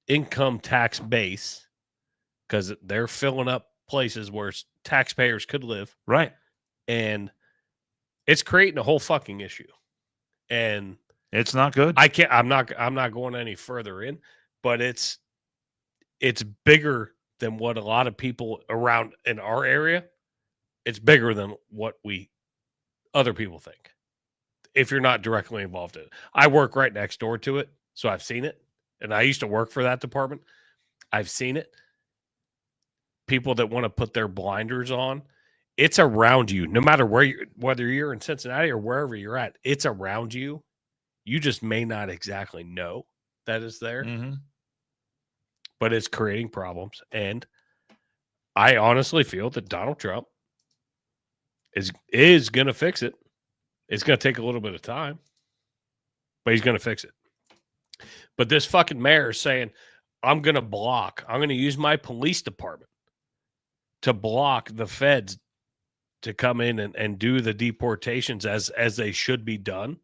income tax base because they're filling up places where taxpayers could live. Right. And it's creating a whole fucking issue. And it's not good. I'm not going any further in, but it's bigger than what a lot of people around in our area. It's bigger than what other people think. If you're not directly involved in it. I work right next door to it, so I've seen it. And I used to work for that department. I've seen it. People that want to put their blinders on, it's around you. No matter whether you're in Cincinnati or wherever you're at, it's around you. You just may not exactly know that it's there. Mm-hmm. But it's creating problems. And I honestly feel that Donald Trump is going to fix it. It's going to take a little bit of time, but he's going to fix it. But this fucking mayor is saying, I'm going to use my police department to block the feds to come in and do the deportations as they should be done.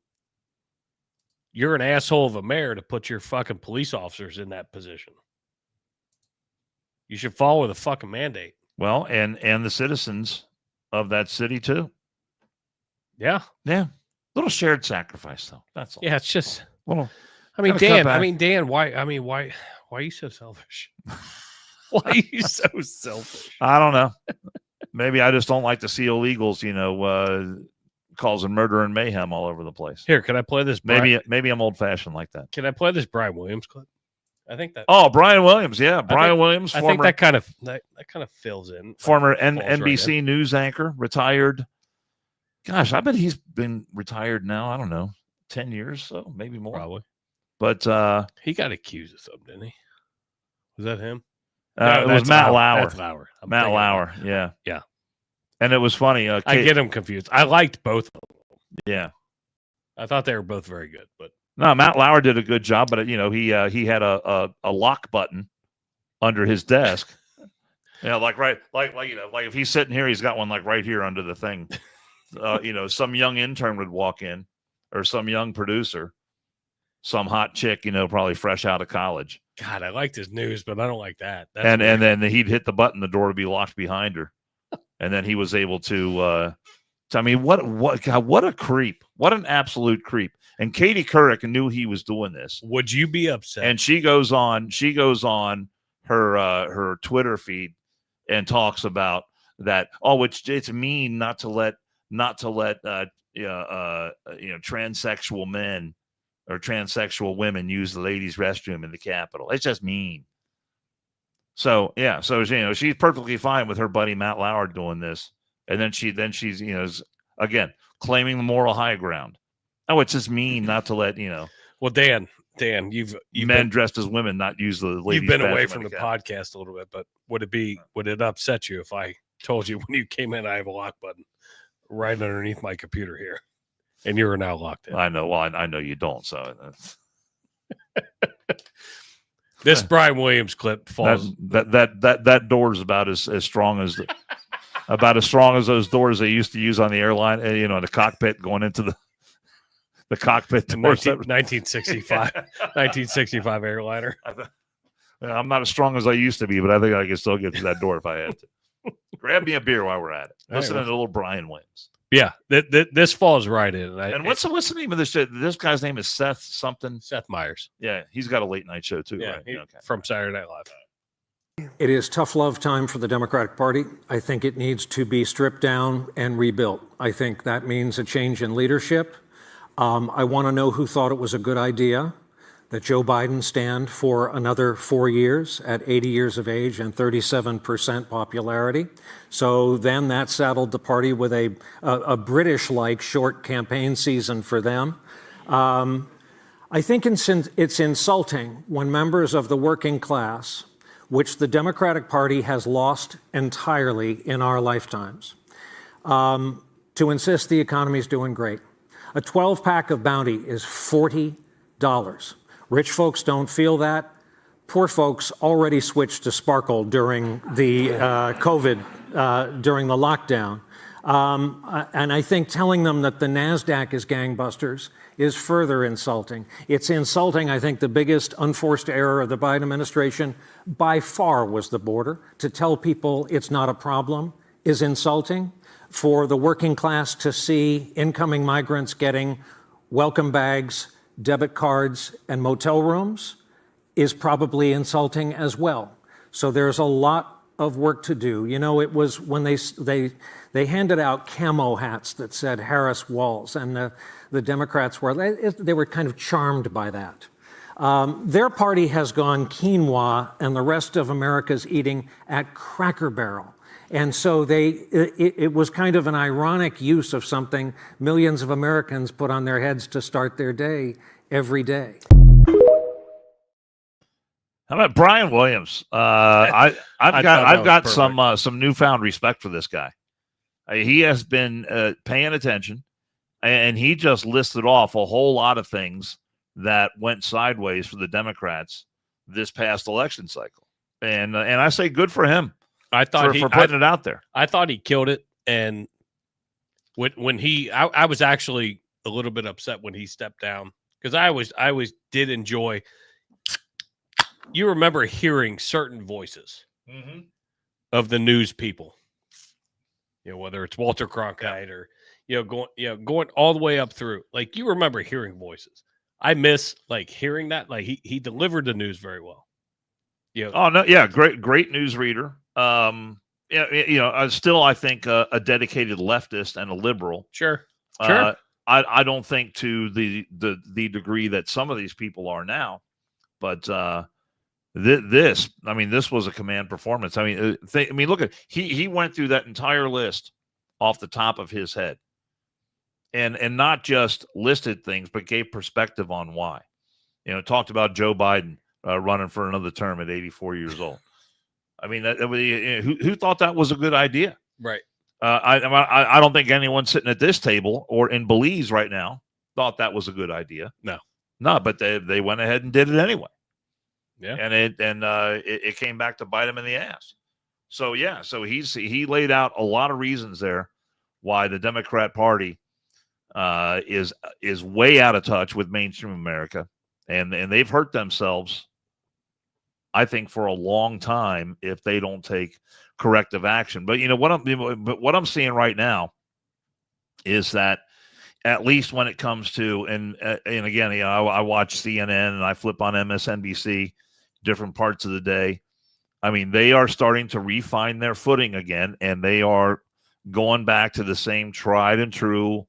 You're an asshole of a mayor to put your fucking police officers in that position. You should follow the fucking mandate. Well, and the citizens of that city too. Yeah. Yeah. Little shared sacrifice though. That's all. Yeah, it's just well, Dan, why are you so selfish? Why are you so selfish? I don't know. Maybe I just don't like to see illegals, causing murder and mayhem all over the place. Here, can I play this? Maybe I'm old fashioned like that. Can I play this Brian Williams clip? I think that. Oh, Brian Williams, yeah, Williams. I think that kind of fills in. Former NBC right News anchor, retired. Gosh, I bet he's been retired now. I don't know, 10 years, so maybe more. Probably. But he got accused of something, didn't he? Was that him? No, it was Matt Lauer. That's Lauer. Matt Lauer. Yeah. Yeah. And it was funny. I get him confused. I liked both of them. Yeah. I thought they were both very good, but No, Matt Lauer did a good job, but he had a lock button under his desk. Like if he's sitting here, he's got one like right here under the thing. Some young intern would walk in, or some young producer, some hot chick, probably fresh out of college. God, I like this news, but I don't like that. And then he'd hit the button, the door would be locked behind her, and then he was able to. I mean, what a creep! What an absolute creep! And Katie Couric knew he was doing this. Would you be upset? And she goes on her Twitter feed and talks about that. Oh, it's mean not to let transsexual men or transsexual women use the ladies' restroom in the Capitol. It's just mean. So she's perfectly fine with her buddy Matt Lauer doing this, and then she's again claiming the moral high ground. Oh, it's just mean not to let Well, Dan, you've men dressed as women not use the ladies' You've been away bathroom from in the Capitol. podcast a little bit, but would it upset you if I told you when you came in I have a lock button right underneath my computer here, and you're now locked in? I know. Well, I know you don't. So this Brian Williams clip falls. That door is about as strong as those doors they used to use on the airline. The cockpit going into the cockpit doors. 1965 airliner. I'm not as strong as I used to be, but I think I can still get through that door if I had to. Grab me a beer while we're at it. Listen to the little Brian Williams. Yeah, this falls right in. And what's the name of this show? This guy's name is Seth something. Seth Meyers. Yeah, he's got a late night show too. Yeah, right? Okay. From Saturday Night Live. It is tough love time for the Democratic Party. I think it needs to be stripped down and rebuilt. I think that means a change in leadership. I want to know who thought it was a good idea that Joe Biden stand for another 4 years at 80 years of age and 37% popularity. So then that saddled the party with a British-like short campaign season for them. I think it's insulting when members of the working class, which the Democratic Party has lost entirely in our lifetimes, to insist the economy is doing great. A 12-pack of Bounty is $40. Rich folks don't feel that. Poor folks already switched to Sparkle during the during the lockdown. And I think telling them that the NASDAQ is gangbusters is further insulting. It's insulting. I think the biggest unforced error of the Biden administration by far was the border. To tell people it's not a problem is insulting. For the working class to see incoming migrants getting welcome bags, debit cards, and motel rooms is probably insulting as well. So there's a lot of work to do. It was when they handed out camo hats that said Harris Walls, and the Democrats they were kind of charmed by that. Their party has gone quinoa, and the rest of America's eating at Cracker Barrel. And so it was kind of an ironic use of something millions of Americans put on their heads to start their day every day. How about Brian Williams? I've got some newfound respect for this guy. He has been paying attention, and he just listed off a whole lot of things that went sideways for the Democrats this past election cycle. And I say good for him. I thought for putting it out there. I thought he killed it, and when I was actually a little bit upset when he stepped down, because I always did enjoy. You remember hearing certain voices of the news people, whether it's Walter Cronkite or going all the way up through. Like, you remember hearing voices. I miss hearing that. Like, he delivered the news very well. Oh no, yeah, great news reader. Still, I think a dedicated leftist and a liberal. Sure. I don't think to the degree that some of these people are now, but this was a command performance. Look at he went through that entire list off the top of his head, and not just listed things, but gave perspective on why. Talked about Joe Biden running for another term at 84 years old. Who thought that was a good idea? Right. I don't think anyone sitting at this table or in Belize right now thought that was a good idea. No. No, but they went ahead and did it anyway. Yeah. And it came back to bite him in the ass. So yeah, so he laid out a lot of reasons there why the Democrat Party is way out of touch with mainstream America, and they've hurt themselves, I think, for a long time if they don't take corrective action. But what I'm seeing right now is that, at least when it comes to, and again, I watch CNN and I flip on MSNBC different parts of the day. I mean, they are starting to refine their footing again, and they are going back to the same tried and true,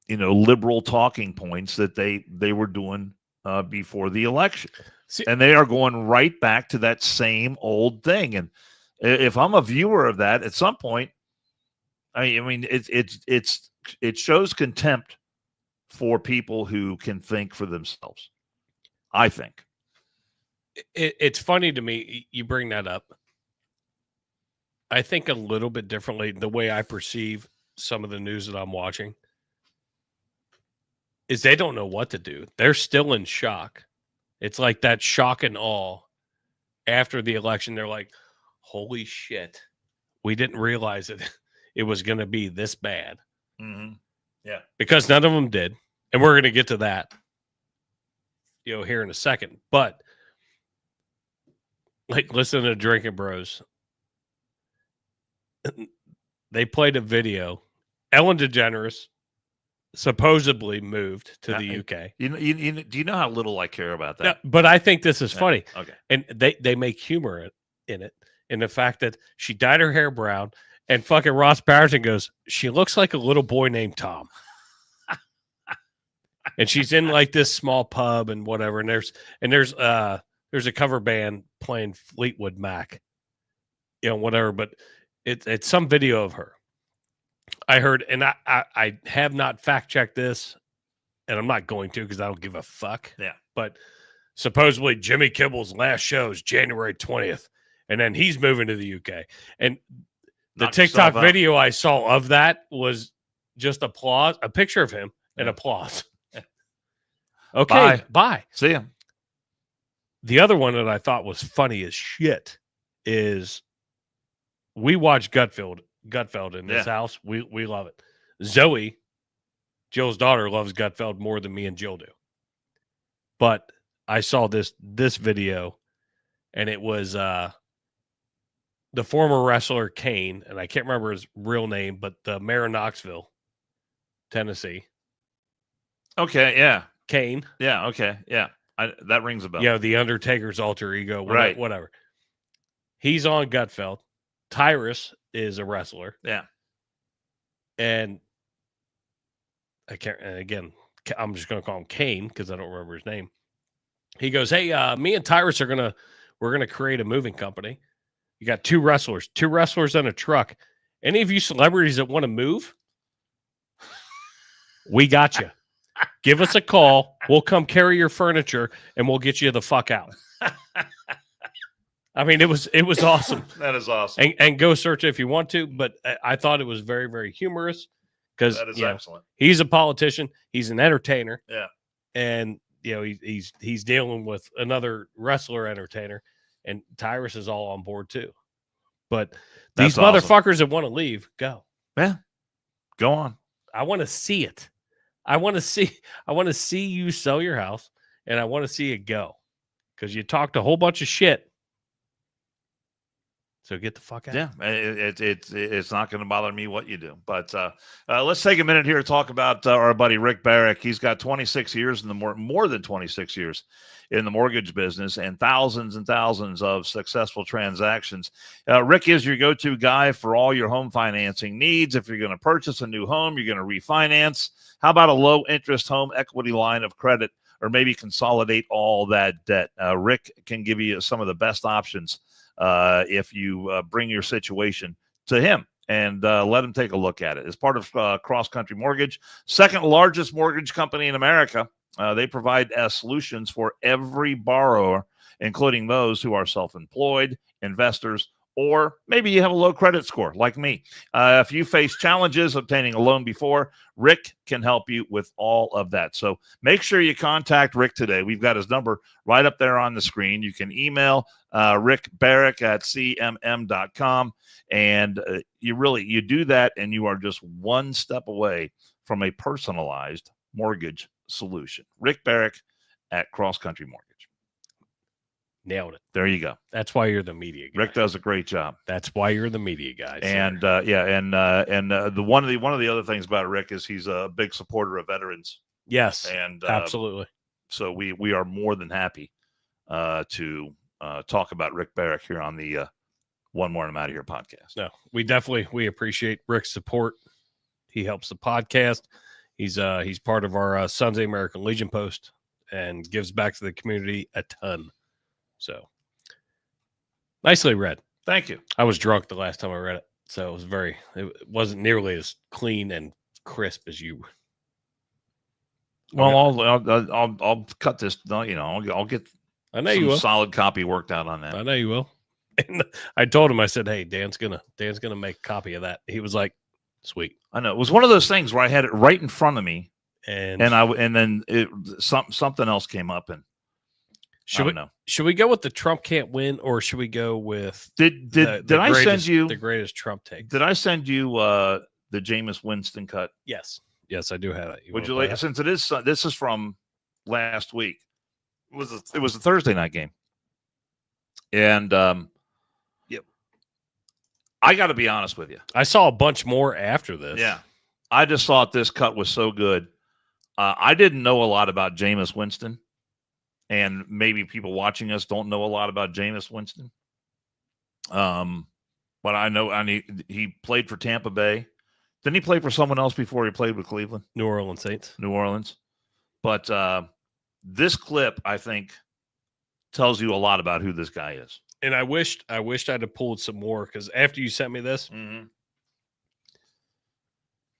liberal talking points that they were doing before the election. And they are going right back to that same old thing. And if I'm a viewer of that, at some point, I mean, it shows contempt for people who can think for themselves, I think. It's funny to me you bring that up. I think a little bit differently. The way I perceive some of the news that I'm watching is they don't know what to do. They're still in shock. It's like that shock and awe after the election. They're like, holy shit, we didn't realize it was going to be this bad. Mm-hmm. Yeah. Because none of them did. And we're going to get to that, here in a second. But like, listen to Drinking Bros. They played a video. Ellen DeGeneres supposedly moved to the UK. Do you know how little I care about that? No, but I think this is funny. Okay. And they make humor in it, in the fact that she dyed her hair brown, and fucking Ross Patterson goes, she looks like a little boy named Tom. And she's in like this small pub and whatever, and there's a cover band playing Fleetwood Mac, whatever, but it's some video of her. I heard, and I have not fact checked this, and I'm not going to because I don't give a fuck. Yeah. But supposedly Jimmy Kimmel's last show is January 20th, and then he's moving to the UK. And the TikTok video I saw of that was just applause, a picture of him and applause. Okay, bye. See ya. The other one that I thought was funny as shit is we watch Gutfeld in this house. We love it. Zoe, Jill's daughter, loves Gutfeld more than me and Jill do. But I saw this video, and it was the former wrestler Kane, and I can't remember his real name, but the mayor of Knoxville, Tennessee. Okay, yeah. Kane. Yeah, okay, yeah. That rings a bell. The Undertaker's alter ego, right? Whatever. He's on Gutfeld. Tyrus is a wrestler. Yeah. And I can't, and again, I'm just going to call him Kane because I don't remember his name. He goes, hey, me and Tyrus we're going to create a moving company. You got two wrestlers in a truck. Any of you celebrities that want to move? We got you. Give us a call. We'll come carry your furniture and we'll get you the fuck out. I mean, it was awesome. That is awesome. And go search it if you want to. But I thought it was very, very humorous because that is excellent. He's a politician. He's an entertainer. Yeah. And he's dealing with another wrestler entertainer, and Tyrus is all on board too. But these motherfuckers that want to leave, go. Yeah. Go on. I want to see it. I want to see you sell your house, and I want to see it go. Because you talked a whole bunch of shit. So get the fuck out. Yeah, it's not going to bother me what you do. But let's take a minute here to talk about our buddy Rick Barrick. He's got 26 years in the more than 26 years in the mortgage business and thousands of successful transactions. Rick is your go-to guy for all your home financing needs. If you're going to purchase a new home, you're going to refinance. How about a low-interest home equity line of credit, or maybe consolidate all that debt? Rick can give you some of the best options if you bring your situation to him and let him take a look at it. As part of Cross Country Mortgage, second largest mortgage company in America, they provide solutions for every borrower, including those who are self-employed, investors, Or maybe you have a low credit score like me. If you face challenges obtaining a loan before, Rick can help you with all of that. So make sure you contact Rick today. We've got his number right up there on the screen. You can email Rick Barrick at cmm.com. And you do that, and you are just one step away from a personalized mortgage solution. Rick Barrick at Cross Country Mortgage. Nailed it. There you go. That's why you're the media guy. Rick does a great job. That's why you're the media guy. And the one of the other things about Rick is he's a big supporter of veterans. Yes, and absolutely. So we are more than happy to talk about Rick Barrick here on the One More and I'm Out of Here podcast. No, we appreciate Rick's support. He helps the podcast. He's part of our Sunday American Legion post and gives back to the community a ton. So nicely read. Thank you. I was drunk the last time I read it, so it wasn't nearly as clean and crisp as you. Well, I'll cut this. I'll get some solid copy worked out on that. I know you will. And I told him, I said, "Hey, Dan's gonna make a copy of that." He was like, "Sweet." I know it was one of those things where I had it right in front of me, and then something else came up and. Should we go with the Trump can't win, or should we go with did I send you the greatest Trump take? Did I send you the Jameis Winston cut? Yes, I do have it. Would you like? Since this is from last week, it was a Thursday night game, and I got to be honest with you. I saw a bunch more after this. Yeah, I just thought this cut was so good. I didn't know a lot about Jameis Winston. And maybe people watching us don't know a lot about Jameis Winston. But I know he played for Tampa Bay. Didn't he play for someone else before he played with Cleveland? New Orleans Saints. New Orleans. But this clip, I think, tells you a lot about who this guy is. And I wished I'd have pulled some more, because after you sent me this,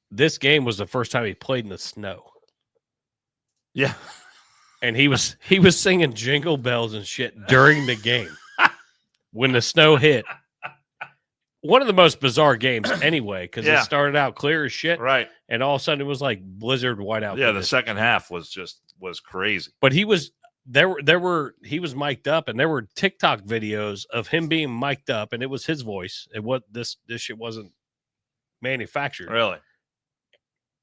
this game was the first time he played in the snow. Yeah. And he was singing Jingle Bells and shit during the game when the snow hit. One of the most bizarre games anyway, because it started out clear as shit. Right. And all of a sudden it was like blizzard whiteout. Yeah, the second half was crazy. But he was mic'd up, and there were TikTok videos of him being mic'd up, and it was his voice. And this shit wasn't manufactured. Really?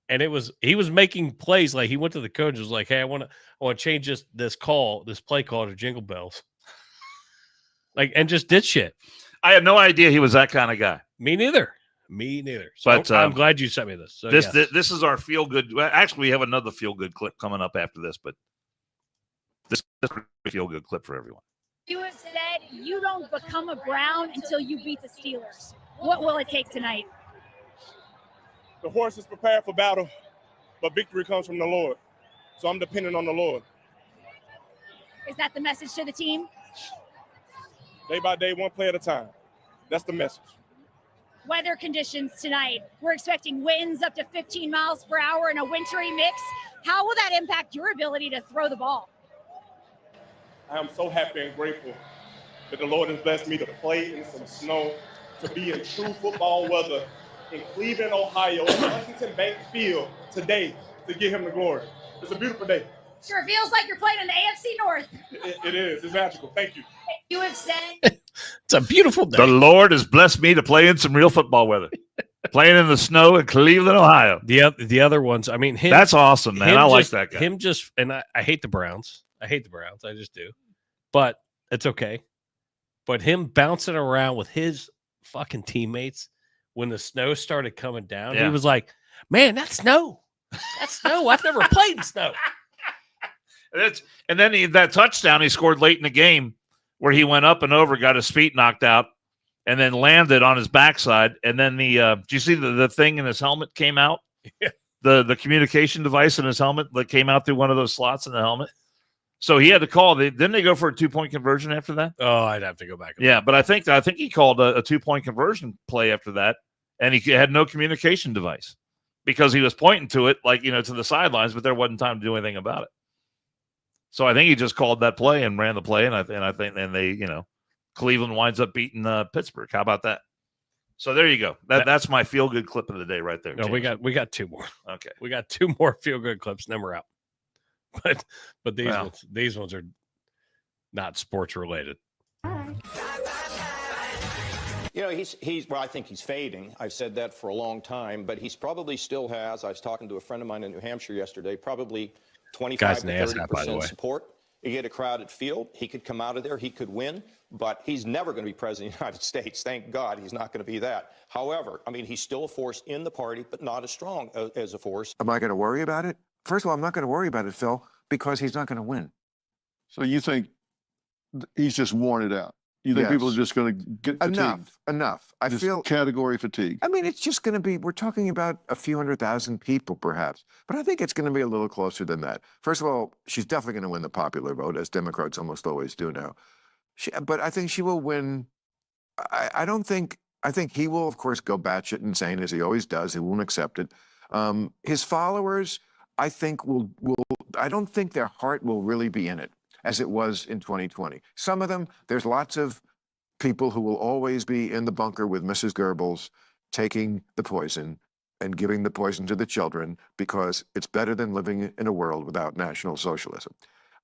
And he was making plays. Like, he went to the coach and was like, "Hey, I want to change this play call to Jingle Bells." Like, and just did shit. I had no idea he was that kind of guy. Me neither. So but I'm glad you sent me this. So, this is our feel good. Actually, we have another feel good clip coming up after this, but this is a feel good clip for everyone. You have said you don't become a Brown until you beat the Steelers. What will it take tonight? The horse is prepared for battle, but victory comes from the Lord. So I'm dependent on the Lord. Is that the message to the team? Day by day, one play at a time. That's the message. Weather conditions tonight. We're expecting winds up to 15 miles per hour in a wintry mix. How will that impact your ability to throw the ball? I am so happy and grateful that the Lord has blessed me to play in some snow, to be in true football weather in Cleveland, Ohio, at Huntington Bank Field today to give him the glory. It's a beautiful day. Sure feels like you're playing in the AFC North. It is. It's magical. Thank you. You have said it's a beautiful day. The Lord has blessed me to play in some real football weather. Playing in the snow in Cleveland, Ohio. The other ones, I mean, that's awesome, man. I like that guy. I hate the Browns. I just do. But it's okay. But him bouncing around with his fucking teammates when the snow started coming down, he was like, "Man, that's snow. That's snow. I've never played in snow." And then that touchdown he scored late in the game where he went up and over, got his feet knocked out, and then landed on his backside. And then do you see the thing in his helmet came out? Yeah. The communication device in his helmet that came out through one of those slots in the helmet. So he had to call. Didn't they go for a 2-point conversion after that? Oh, I'd have to go back. Yeah, but I think he called a 2-point conversion play after that, and he had no communication device because he was pointing to it to the sidelines, but there wasn't time to do anything about it. So I think he just called that play and ran the play, and I think they Cleveland winds up beating Pittsburgh. How about that? So there you go. That's my feel good clip of the day right there. No, James. we got two more. Okay. We got two more feel good clips, and then we're out. But these ones are not sports related. You know, he's well, I think he's fading. I've said that for a long time, but he's probably still has. I was talking to a friend of mine in New Hampshire yesterday, probably 25 to 30% support. You get a crowded field, he could come out of there, he could win, but he's never going to be president of the United States. Thank God he's not going to be that. However, I mean, he's still a force in the party, but not as strong as a force. Am I going to worry about it? First of all, I'm not going to worry about it, Phil, because he's not going to win. So you think he's just worn it out? You think people are just going to get fatigued? Enough. I feel category fatigue. I mean, it's just going to be, we're talking about a few 100,000 people perhaps, but I think it's going to be a little closer than that. First of all, she's definitely going to win the popular vote, as Democrats almost always do now. But I think she will win. I think he will, of course, go batshit insane, as he always does. He won't accept it. His followers, I think, I don't think their heart will really be in it, as it was in 2020. Some of them, there's lots of people who will always be in the bunker with Mrs. Goebbels, taking the poison and giving the poison to the children because it's better than living in a world without National Socialism.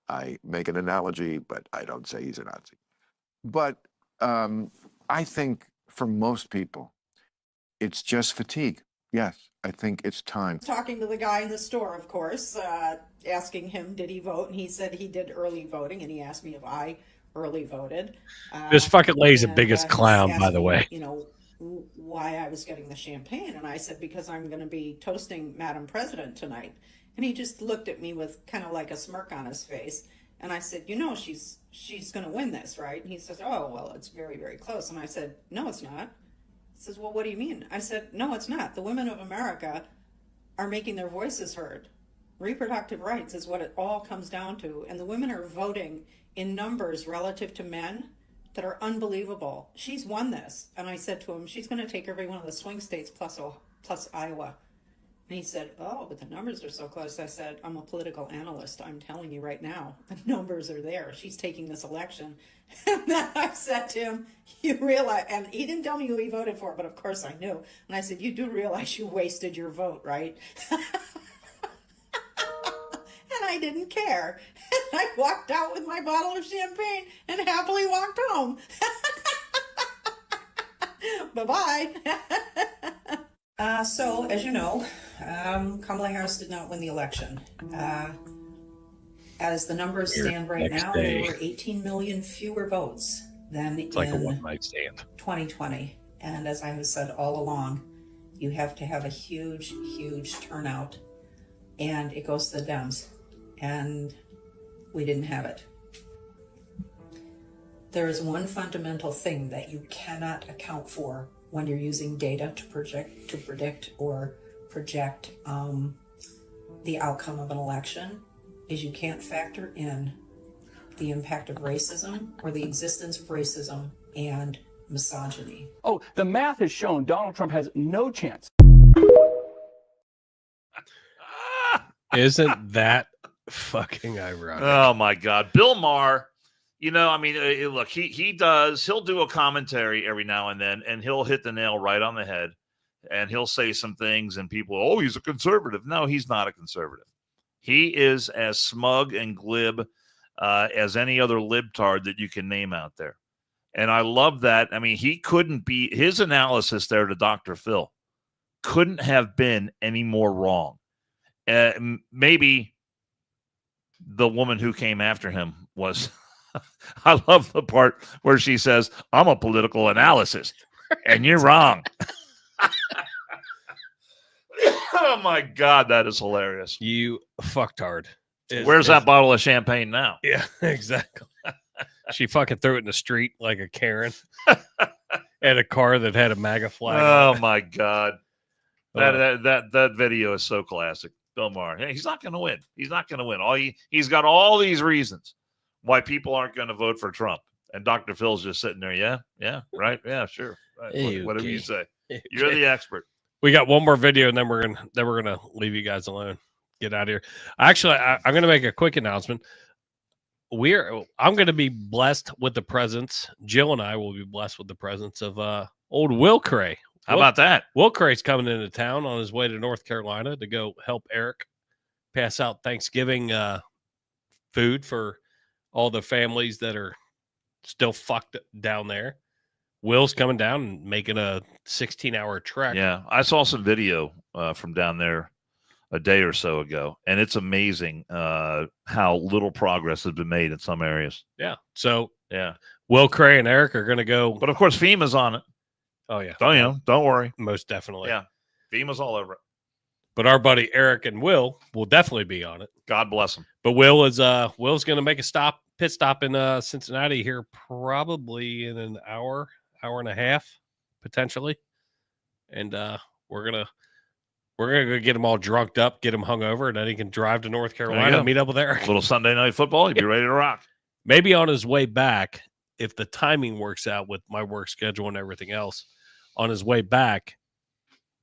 I make an analogy, but I don't say he's a Nazi. But I think for most people, it's just fatigue. Yes, I think it's time. Talking to the guy in the store, of course, asking him, did he vote? And he said he did early voting, and he asked me if I early voted. This fucking lady's the biggest clown, by the way. You know, why I was getting the champagne. And I said, because I'm going to be toasting Madam President tonight. And he just looked at me with kind of like a smirk on his face. And I said, you know, she's going to win this, right? And he says, oh, well, it's very, very close. And I said, no, it's not. He says, well, what do you mean? I said, no, it's not. The women of America are making their voices heard. Reproductive rights is what it all comes down to. And the women are voting in numbers relative to men that are unbelievable. She's won this. And I said to him, she's going to take every one of the swing states plus Iowa. And he said, oh, but the numbers are so close. I said, I'm a political analyst. I'm telling you right now, the numbers are there. She's taking this election. And then I said to him, you realize, and he didn't tell me who he voted for, but of course I knew. And I said, you do realize you wasted your vote, right? And I didn't care. And I walked out with my bottle of champagne and happily walked home. Bye-bye. So, as you know, Kamala Harris did not win the election. As the numbers stand right now, there were 18 million fewer votes than in 2020. And as I have said all along, you have to have a huge, huge turnout. And it goes to the Dems. And we didn't have it. There is one fundamental thing that you cannot account for when you're using data to predict or project the outcome of an election, is you can't factor in the impact of racism or the existence of racism and misogyny. Oh, the math has shown Donald Trump has no chance. Isn't that fucking ironic? Oh my God. Bill Maher, you know, I mean, look, he'll do a commentary every now and then, and he'll hit the nail right on the head, and he'll say some things, and people, oh, he's a conservative. No, he's not a conservative. He is as smug and glib as any other libtard that you can name out there. And I love that. I mean, his analysis there to Dr. Phil couldn't have been any more wrong. Maybe the woman who came after him was, I love the part where she says, I'm a political analyst, and you're wrong. Oh my God, that is hilarious. You fucktard. Where's that bottle of champagne now? Yeah, exactly. She fucking threw it in the street like a Karen and a car that had a MAGA flag. Oh my God. That video is so classic. Bill Maher. He's not going to win. He's not going to win. He's got all these reasons why people aren't going to vote for Trump. And Dr. Phil's just sitting there. Yeah, right. Yeah, sure. Right. Whatever you say. You're the expert. We got one more video, and then we're gonna leave you guys alone. Get out of here. Actually, I'm gonna make a quick announcement. I'm going to be blessed with the presence. Jill and I will be blessed with the presence of old Will Cray. How about that? Will Cray's coming into town on his way to North Carolina to go help Eric pass out Thanksgiving food for all the families that are still fucked down there. Will's coming down and making a 16-hour trek. Yeah, I saw some video from down there a day or so ago, and it's amazing how little progress has been made in some areas. Yeah. So, yeah, Will Cray and Eric are going to go. But, of course, FEMA's on it. Oh, yeah. Don't worry. Most definitely. Yeah, FEMA's all over it. But our buddy Eric and Will definitely be on it. God bless them. But Will's going to make a pit stop in Cincinnati here probably in an hour and a half, potentially. And we're gonna go get him all drunked up, get him hungover, and then he can drive to North Carolina and meet up with Eric. A little Sunday night football, he'd be ready to rock. Maybe on his way back, if the timing works out with my work schedule and everything else, on his way back,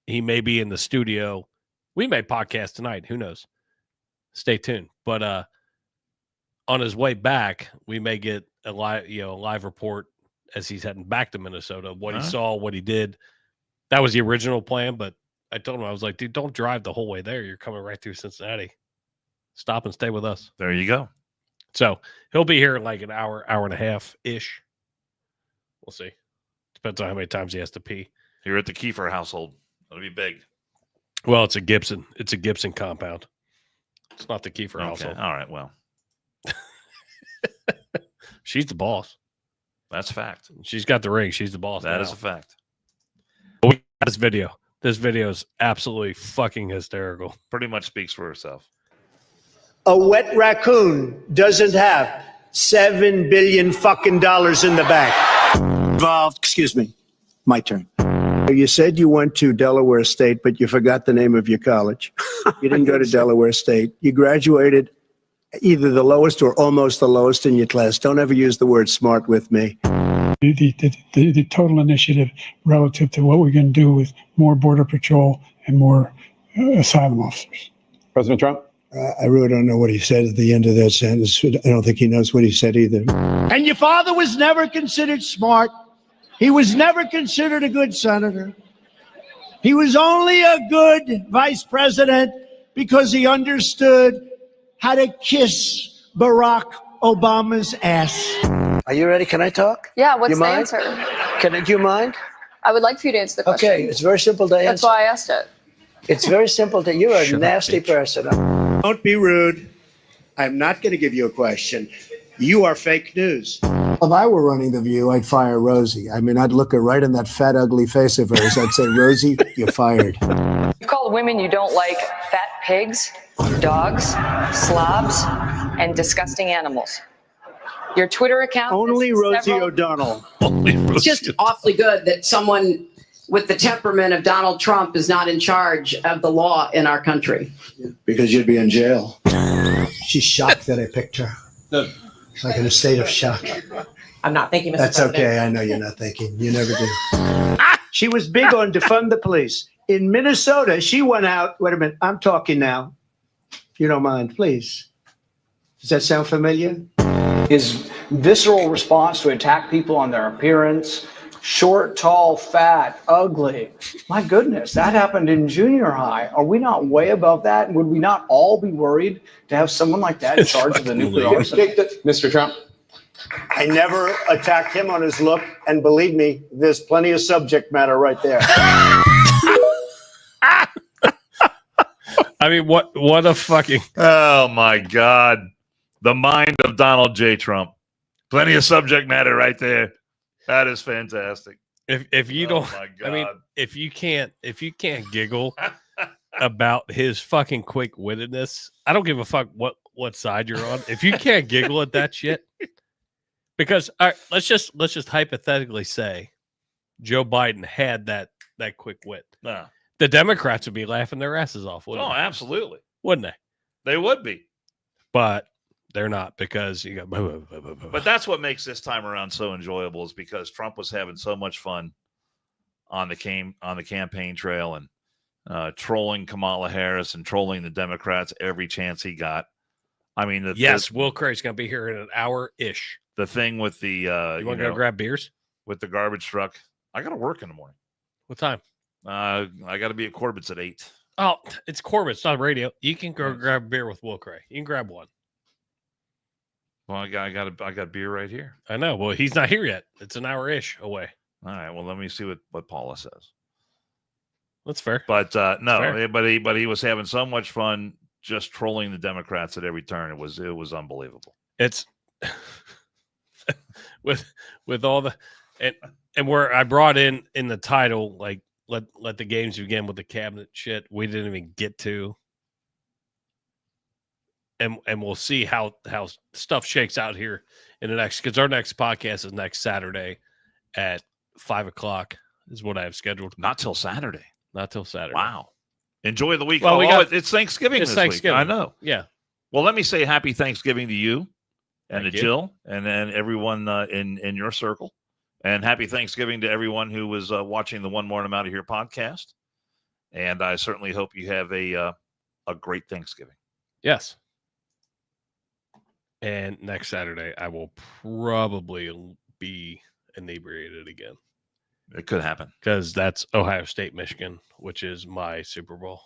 he may be in the studio. We may podcast tonight. Who knows? Stay tuned. But on his way back, we may get a live report as he's heading back to Minnesota, what he saw, what he did. That was the original plan, but I told him, I was like, dude, don't drive the whole way there. You're coming right through Cincinnati. Stop and stay with us. There you go. So he'll be here in like an hour and a half-ish. We'll see. Depends on how many times he has to pee. Here at the Kiefer household. It'll be big. Well, it's a Gibson. It's a Gibson compound. It's not the Kiefer household. All right, well. She's the boss. That's fact. She's got the ring. She's the boss. That is a fact. But we got this video. This video is absolutely fucking hysterical. Pretty much speaks for herself. A wet raccoon doesn't have $7 billion fucking dollars in the bank. Involved. Excuse me. My turn. You said you went to Delaware State, but you forgot the name of your college. You didn't go to Delaware State. You graduated either the lowest or almost the lowest in your class. Don't ever use the word smart with me. The total initiative relative to what we're going to do with more Border Patrol and more asylum officers. President Trump? I really don't know what he said at the end of that sentence. I don't think he knows what he said either. And your father was never considered smart. He was never considered a good senator. He was only a good vice president because he understood how to kiss Barack Obama's ass. Are you ready? Can I talk? Yeah, what's You the mind? answer? Do you mind? I would like for you to answer the question. Okay, it's very simple to answer. That's why I asked it. It's very simple to. You're a nasty person. Don't be rude. I'm not going to give you a question. You are fake news. If I were running The View, I'd fire Rosie. I mean, I'd look her right in that fat, ugly face of hers. I'd say, Rosie, you're fired. You've called women you don't like fat pigs, dogs, slobs, and disgusting animals. Your Twitter account. Only Rosie O'Donnell. It's just awfully good that someone with the temperament of Donald Trump is not in charge of the law in our country. Because you'd be in jail. She's shocked that I picked her. It's like in a state of shock. I'm not thinking, Mr. That's President. okay. I know you're not thinking. You never do. She was big on defund the police. In Minnesota, she went out. Wait a minute. I'm talking now. If you don't mind, please. Does that sound familiar? His visceral response to attack people on their appearance, short, tall, fat, ugly. My goodness, that happened in junior high. Are we not way above that? Would we not all be worried to have someone like that in charge of the nuclear arsenal? Mr. Trump. I never attacked him on his look, and believe me, there's plenty of subject matter right there. I mean, what a fucking... Oh, my God. The mind of Donald J. Trump. Plenty of subject matter right there. That is fantastic. If you don't... My God. I mean, if you can't giggle about his fucking quick-wittedness, I don't give a fuck what side you're on. If you can't giggle at that shit... Because all right, let's just hypothetically say Joe Biden had that quick wit. Nah. The Democrats would be laughing their asses off, wouldn't they? Absolutely. Wouldn't they? They would be. But they're not because you got... But that's what makes this time around so enjoyable is because Trump was having so much fun on the campaign trail and trolling Kamala Harris and trolling the Democrats every chance he got. I mean, Will Craig's going to be here in an hour-ish. The thing with the you want to go grab beers with the garbage truck? I got to work in the morning. What time? I got to be at Corbett's at 8. Oh, it's Corbett's, not radio. You can go grab a beer with Will Craig. You can grab one. Well, I got beer right here. I know. Well, he's not here yet. It's an hour-ish away. All right. Well, let me see what Paula says. That's fair. But no, fair. But he was having so much fun just trolling the Democrats at every turn. It was unbelievable. It's with all the and where I brought in the title, like let the games begin with the cabinet shit we didn't even get to. And we'll see how stuff shakes out here in the next, because our next podcast is next Saturday at 5:00 is what I have scheduled. Not till Saturday. Wow. Enjoy the week. Well, it's Thanksgiving this week. I know. Yeah. Well, let me say happy Thanksgiving to you and Thank to you. Jill and then everyone in your circle. And happy Thanksgiving to everyone who was watching the One More and I'm Out of Here podcast. And I certainly hope you have a great Thanksgiving. Yes. And next Saturday, I will probably be inebriated again. It could happen. Because that's Ohio State, Michigan, which is my Super Bowl.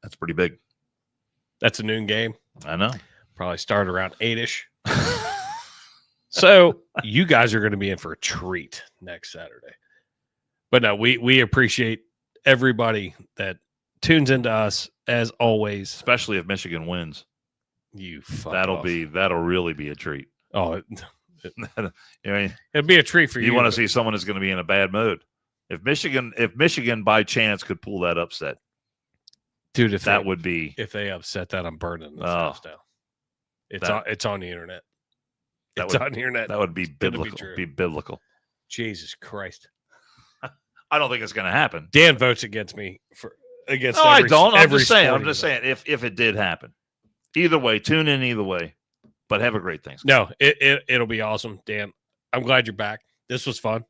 That's pretty big. That's a noon game. I know. Probably start around 8-ish. So you guys are going to be in for a treat next Saturday. But no, we appreciate everybody that tunes into us as always. Especially if Michigan wins. That'll really be a treat. Oh, I mean, it'd be a treat for you. You want to see someone who's going to be in a bad mood. If Michigan by chance could pull that upset, dude, if they upset that, I'm burning this house down. It's on the internet. It's on the internet. That would be biblical. Be biblical. Jesus Christ. I don't think it's going to happen. Dan votes against me against. No, I don't. I'm just saying. If it did happen, either way, tune in either way. But have a great Thanksgiving. No, it'll be awesome, Dan. I'm glad you're back. This was fun.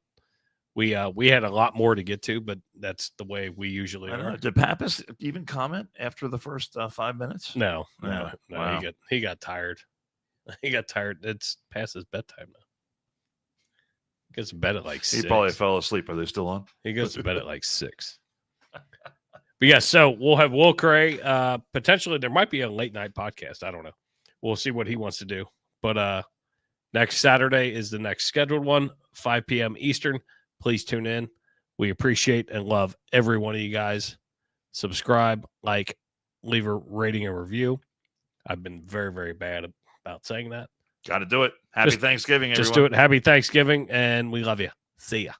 We had a lot more to get to, but that's the way we usually are. Did Pappas even comment after the first 5 minutes? No. Wow. He got tired. He got tired. It's past his bedtime now. He goes to bed at like 6. He probably fell asleep. Are they still on? He goes to bed at like 6. But yeah, so we'll have Will Cray. Potentially, there might be a late night podcast. I don't know. We'll see what he wants to do. But next Saturday is the next scheduled one, 5 p.m. Eastern. Please tune in. We appreciate and love every one of you guys. Subscribe, like, leave a rating and review. I've been very, very bad about saying that. Got to do it. Happy Thanksgiving, everyone. Just do it. Happy Thanksgiving, and we love you. See ya.